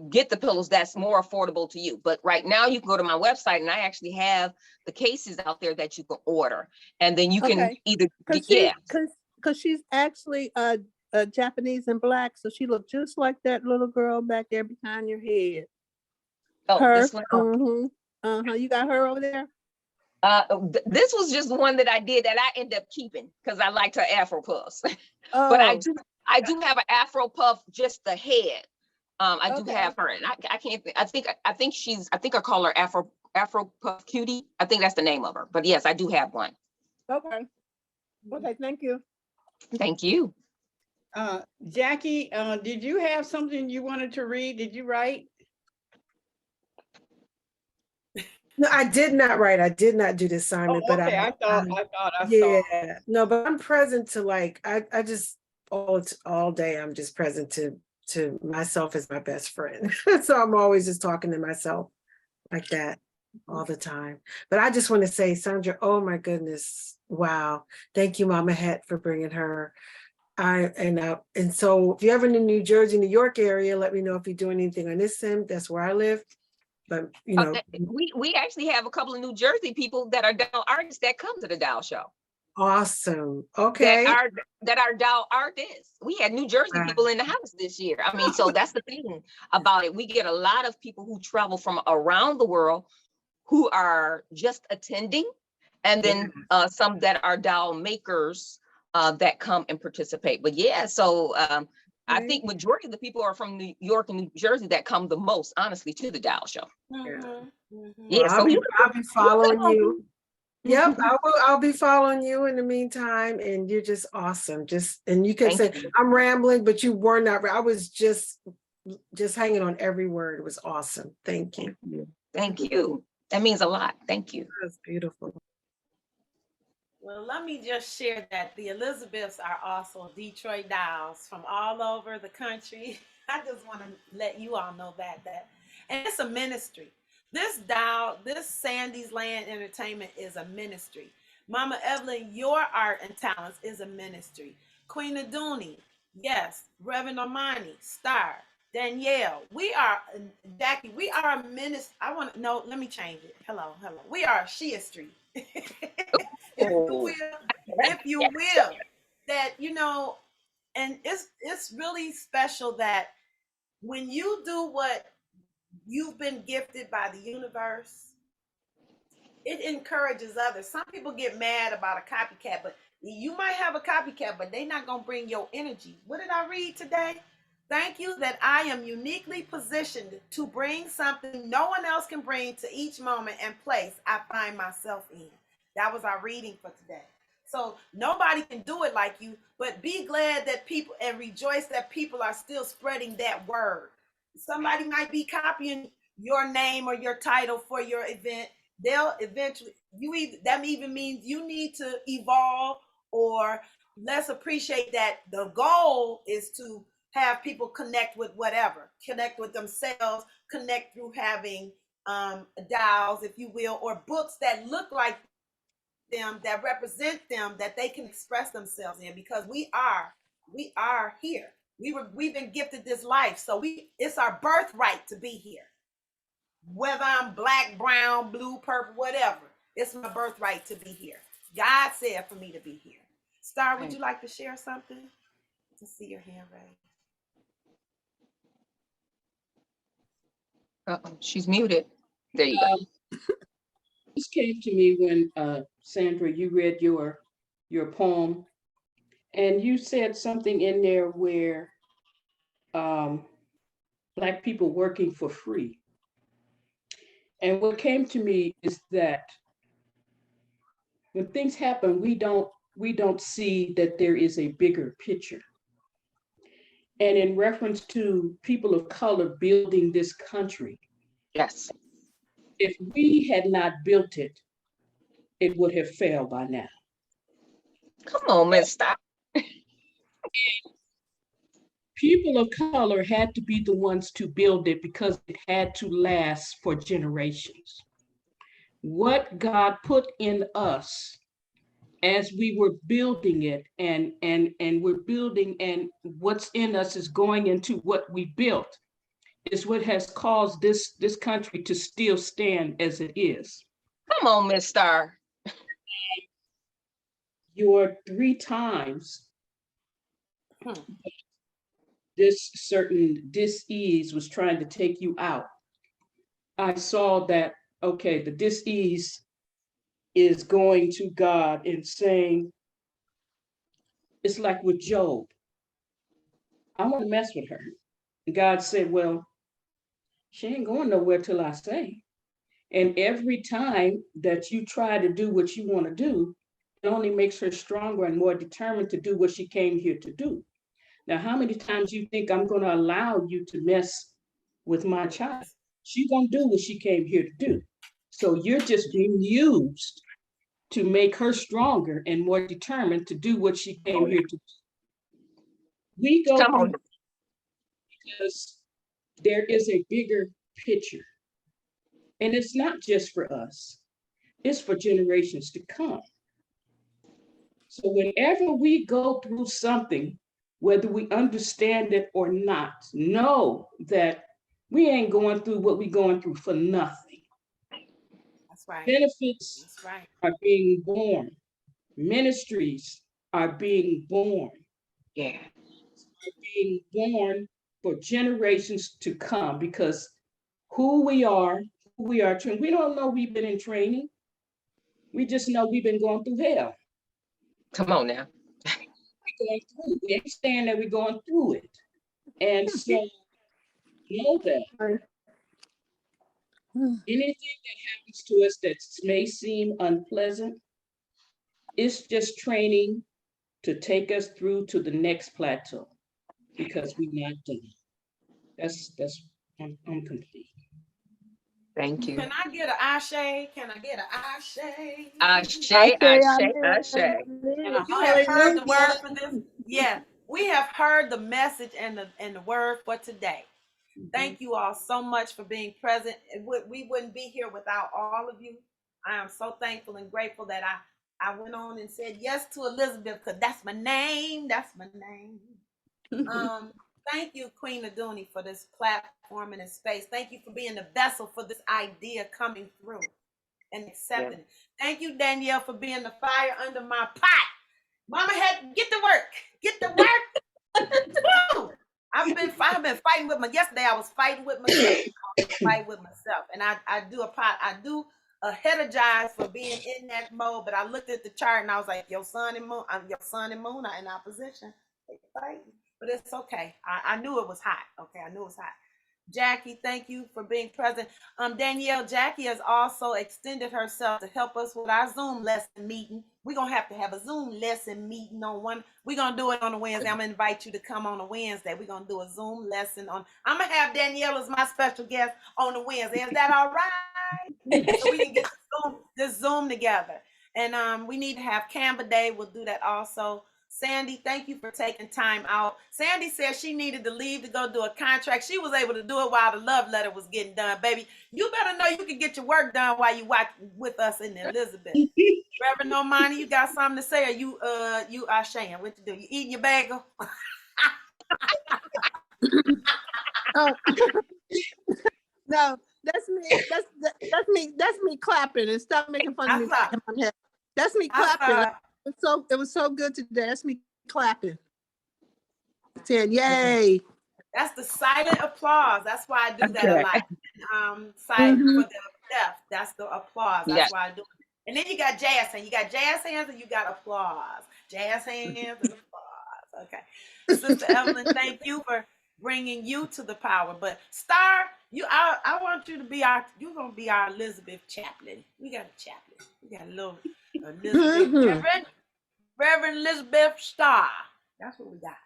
get the pillows that's more affordable to you. But right now you can go to my website and I actually have the cases out there that you can order. And then you can either, because she's actually Japanese and Black. So she looked just like that little girl back there behind your head. Oh, her. This one? You got her over there? This was just one that I did that I ended up keeping because I liked her Afro puffs. Oh. But I do have an Afro puff, just the head. I do have her, and I can't. I think I call her Afro Puff Cutie. I think that's the name of her. But yes, I do have one. Okay. Thank you. Thank you. Jackie, did you have something you wanted to read? Did you write? No, I did not write. I did not do the assignment, but I thought I yeah, saw. no, but I'm present to I just all day I'm just present to myself as my best friend. So I'm always just talking to myself like that all the time. But I just want to say, Sandra, oh my goodness, wow. Thank you, Mama Het, for bringing her. And so if you're ever in the New Jersey, New York area, let me know if you're doing anything on this end. That's where I live. But we actually have a couple of New Jersey people that are Dow artists that come to the Dow show. Awesome. Okay. That are Dow artists. We had New Jersey people in the house this year. I mean, so that's the thing about it. We get a lot of people who travel from around the world who are just attending, and then some that are Dow makers that come and participate. But yeah, so I think majority of the people are from New York and New Jersey that come the most, honestly, to the Dow show. Yeah, I'll be following you. Yep, I'll be following you in the meantime, and you're just awesome. And you can say I'm rambling, but you were not. I was just hanging on every word. It was awesome. Thank you. Thank you. That means a lot. Thank you. That's beautiful. Well, let me just share that the Elizabeths are also Detroit Dows from all over the country. I just want to let you all know that. And it's a ministry. This Sandy's Land Entertainment is a ministry. Mama Evelyn, your art and talents is a ministry. Queen Aduni, yes. Reverend Armani, Star, Danielle, Jackie, we are a ministry. Let me change it. Hello. We are Shia Street. if you Oh, will, if you will, that and it's really special that when you do what you've been gifted by the universe, it encourages others. Some people get mad about a copycat, but you might have a copycat, but they're not gonna bring your energy. What did I read today? Thank you that I am uniquely positioned to bring something no one else can bring to each moment and place I find myself in. That was our reading for today. So nobody can do it like you, but be glad that people and rejoice that people are still spreading that word. Somebody might be copying your name or your title for your event. They'll eventually that even means you need to evolve, or let's appreciate that the goal is to have people connect with whatever, connect with themselves, connect through having dials, if you will, or books that look like them, that represent them, that they can express themselves in, because we are here. We've been gifted this life, so it's our birthright to be here. Whether I'm black, brown, blue, purple, whatever, it's my birthright to be here. God said for me to be here. Star, would you like to share something? To see your hand raised. She's muted. There you go. This came to me when Sandra, you read your poem, and you said something in there where Black people working for free. And what came to me is that when things happen, we don't see that there is a bigger picture. And in reference to people of color building this country, Yes. if we had not built it, it would have failed by now. Come on, Miss Stop. People of color had to be the ones to build it because it had to last for generations. What God put in us as we were building it, and we're building, and what's in us is going into what we built, is what has caused this country to still stand as it is. Come on, Miss Star. Your 3 times this certain dis-ease was trying to take you out, I saw that, okay, the dis-ease is going to God and saying, it's like with Job, I want to mess with her. And God said, well, she ain't going nowhere till I say. And every time that you try to do what you want to do, it only makes her stronger and more determined to do what she came here to do. Now, how many times you think I'm going to allow you to mess with my child? She's going to do what she came here to do. So you're just being used to make her stronger and more determined to do what she came here to do. We go through because there is a bigger picture. And it's not just for us, it's for generations to come. So whenever we go through something, whether we understand it or not, know that we ain't going through what we're going through for nothing. That's right. Benefits That's right. are being born. Ministries are being born. Yeah. Are being born for generations to come, because who we are, we don't know we've been in training. We just know we've been going through hell. Come on now. We understand that we're going through it. And so know that anything that happens to us that may seem unpleasant, it's just training to take us through to the next plateau, because we're not done. I'm complete. Thank you. Can I get an ashe? Can I get an ashe? Ashe, ashe, ashe. You have heard the word for this. Yeah, we have heard the message and the word for today. Thank you all so much for being present. We wouldn't be here without all of you. I am so thankful and grateful that I went on and said yes to Elizabeth, because that's my name. That's my name. Thank you, Queen Aduni, for this platform and this space. Thank you for being the vessel for this idea coming through. and accepting it. Thank you, Danielle, for being the fire under my pot. Mama had to get to work. Get to work. Woo! I've been fighting with yesterday I was fighting with myself. And I do apologize for being in that mode, but I looked at the chart and I was like, your sun and moon are in opposition. They fighting. But it's okay. I knew it was hot. Okay, I knew it was hot. Jackie, thank you for being present. Danielle, Jackie has also extended herself to help us with our Zoom lesson meeting. We're going to have a Zoom lesson meeting on one. We're going to do it on a Wednesday. I'm going to invite you to come on a Wednesday. We're going to do a Zoom lesson I'm going to have Danielle as my special guest on a Wednesday. Is that all right? So we can get this Zoom together. And we need to have Canva Day. We'll do that also. Sandy, thank you for taking time out. Sandy said she needed to leave to go do a contract. She was able to do it while the love letter was getting done. Baby, you better know you can get your work done while you watch with us in Elizabeth. Reverend Normani, you got something to say, or you are Shan? What you do? You eating your bagel? Oh. No, that's me. That's me clapping and stop making fun of me. That's me clapping. It was so good today. That's me clapping. Saying yay. That's the silent applause. That's why I do that a lot. Silent for the deaf. That's the applause. That's why I do it. And then you got jazz hands. You got jazz hands and you got applause. Jazz hands and applause. Okay. Sister Evelyn, thank you for bringing you to the power. But Star, I want you to be you're going to be our Elizabeth chaplain. We got a chaplain. We got a little Elizabeth, Reverend Elizabeth Star. That's what we got.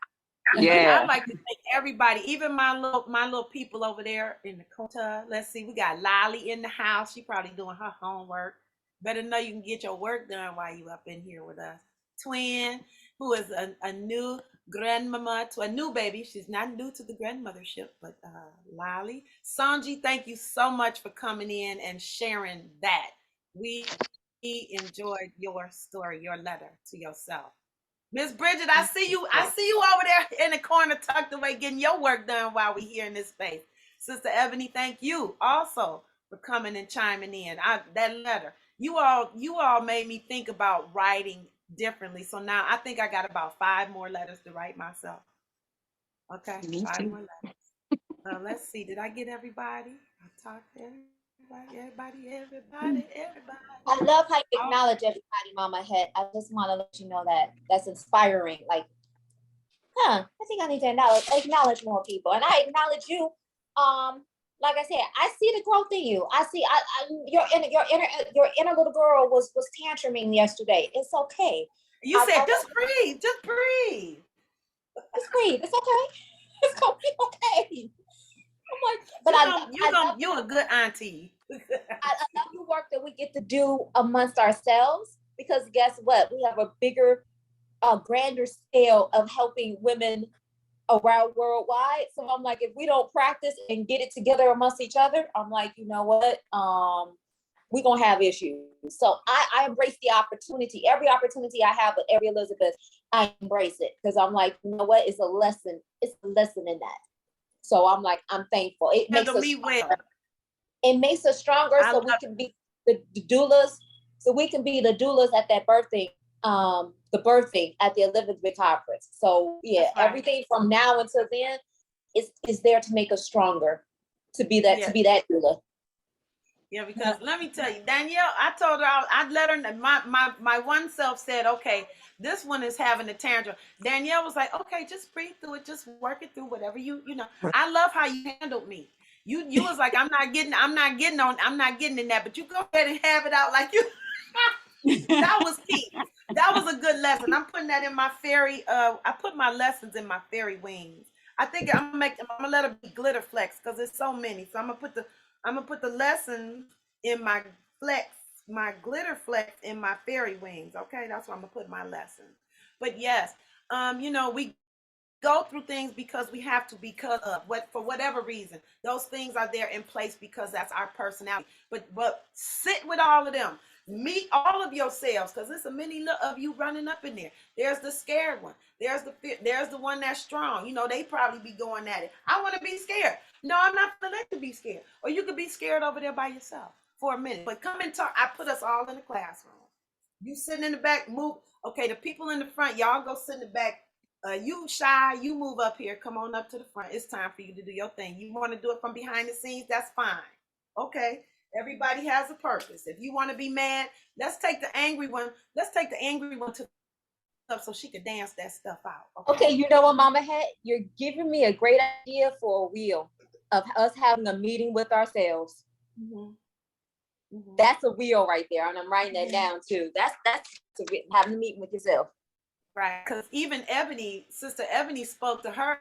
Yeah. I'd like to thank everybody, even my little people over there in the Kota. Let's see, we got Lolly in the house. She probably doing her homework. Better know you can get your work done while you up in here with us. Twin, who is a new grandmama to a new baby. She's not new to the grandmothership, but Lolly. Sanji, thank you so much for coming in and sharing that. We enjoyed your story, your letter to yourself. Miss Bridget, I see you over there in the corner tucked away getting your work done while we're here in this space. Sister Ebony, thank you also for coming and chiming in. That letter. You all made me think about writing differently. So now I think I got about 5 more letters to write myself. Okay, 5 more letters. Let's see. Did I get everybody? I talked to everybody. I love how you acknowledge everybody, Mama Het. I just want to let you know that that's inspiring. Like, I think I need to acknowledge more people, and I acknowledge you. Like I said, I see the growth in you. I see your inner little girl was tantruming yesterday. It's okay. You said just breathe. Just breathe. Just breathe. It's okay. It's gonna be okay. But you're a good auntie. I love the work that we get to do amongst ourselves, because guess what? We have a bigger, grander scale of helping women around worldwide. So I'm like, if we don't practice and get it together amongst each other, I'm like, you know what? We're gonna have issues. So I embrace the opportunity. Every opportunity I have with every Elizabeth, I embrace it, because I'm like, you know what? It's a lesson. It's a lesson in that. So I'm like, I'm thankful. It makes us stronger. It makes us stronger, so we can be the doulas. So we can be the doulas at that birthing, the birthing at the Elizabeth conference. So yeah, everything from now until then is there to make us stronger, to be that doula. Yeah, because let me tell you, Danielle, I told her, I'd let her know. My one self said, okay, this one is having a tantrum. Danielle was like, okay, just breathe through it, just work it through, whatever you know. I love how you handled me. You was like, I'm not getting in that, but you go ahead and have it out like you. That was key. That was a good lesson. I'm putting that in my fairy. I put my lessons in my fairy wings. I think I'm gonna let it be glitter flecks, because there's so many. So I'm gonna put the lessons in my glitter flecks in my fairy wings. Okay, that's where I'm gonna put my lessons. But yes, we go through things because we have to, because of for whatever reason. Those things are there in place because that's our personality. But sit with all of them. Meet all of yourselves, because there's a many of you running up in there. There's the scared one. There's the one that's strong. They probably be going at it. I want to be scared. No, I'm not gonna let you be scared. Or you could be scared over there by yourself. for a minute, but come and talk. I put us all in the classroom. You sitting in the back, move. Okay, the people in the front, y'all go sit in the back. You shy, you move up here. Come on up to the front. It's time for you to do your thing. You want to do it from behind the scenes? That's fine. Okay. Everybody has a purpose. If you want to be mad, let's take the angry one. Let's take the angry one to up so she could dance that stuff out. Okay, you know what, Mama Hat? You're giving me a great idea for a wheel of us having a meeting with ourselves. That's a wheel right there, and I'm writing that down too. That's having a meeting with yourself. Right, because even Sister Ebony spoke to her.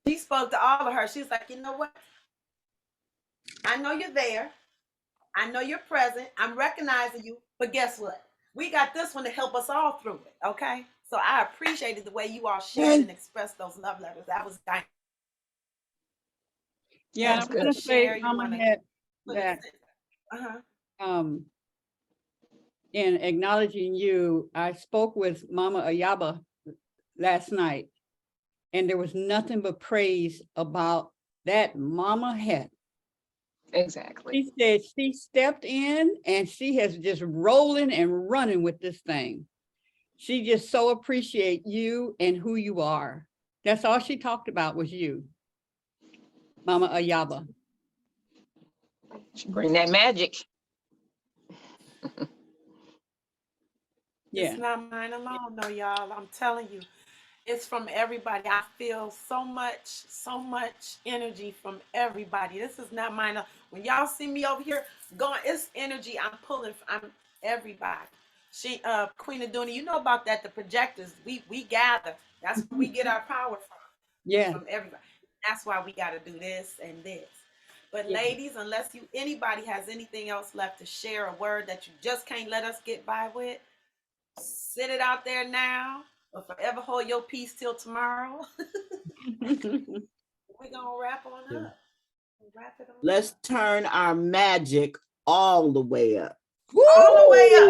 She spoke to all of her. She's like, you know what? I know you're there. I know you're present. I'm recognizing you. But guess what? We got this one to help us all through it. Okay. So I appreciated the way you all shared and expressed those love letters. That was nice. Yeah, I'm going to say, Mama Hat, that in acknowledging you, I spoke with Mama Ayaba last night, and there was nothing but praise about that Mama Hat. Exactly. She said she stepped in and she has just rolling and running with this thing. She just so appreciate you and who you are. That's all she talked about was you, Mama Ayaba. She bring that magic. It's not mine alone, no, y'all. I'm telling you, it's from everybody. I feel so much energy from everybody. This is not mine. When y'all see me over here going, it's energy I'm pulling. I'm everybody. She, Queen Aduna, you know about that. The projectors, we gather. That's where we get our power from. Yeah. From everybody. That's why we got to do this and this. But ladies, unless anybody has anything else left to share, a word that you just can't let us get by with, sit it out there now, or forever hold your peace till tomorrow. We're gonna wrap on up. Wrap it on. Let's turn our magic all the way up. All the way up.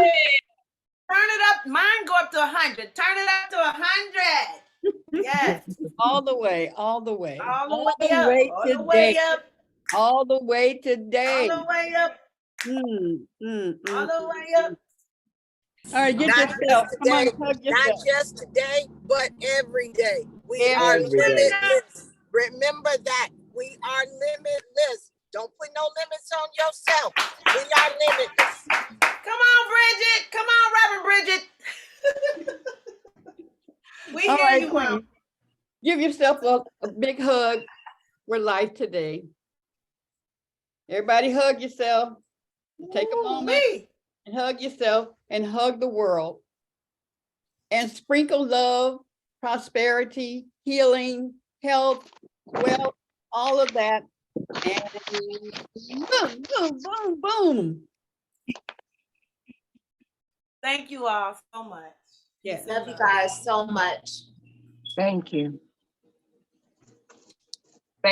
Turn it up. Mine go up to 100. Turn it up to 100. Yes. All the way, all the way. All the way up. All the way up. All the way today. All the way up. All the way up. All right, get Not yourself. just Come on, today, hug yourself. not just today, but every day. We Every are day. limitless. Remember that. We are limitless. Don't put no limits on yourself. We are limitless. Come on, Bridget. Come on, Reverend Bridget. We All hear right, you, Queen. Mom. Give yourself a big hug for life today. Everybody hug yourself. Take a moment and hug yourself and hug the world. And sprinkle love, prosperity, healing, health, wealth, all of that. And boom, boom, boom, boom. Thank you all so much. Yes. Love you guys so much. Thank you.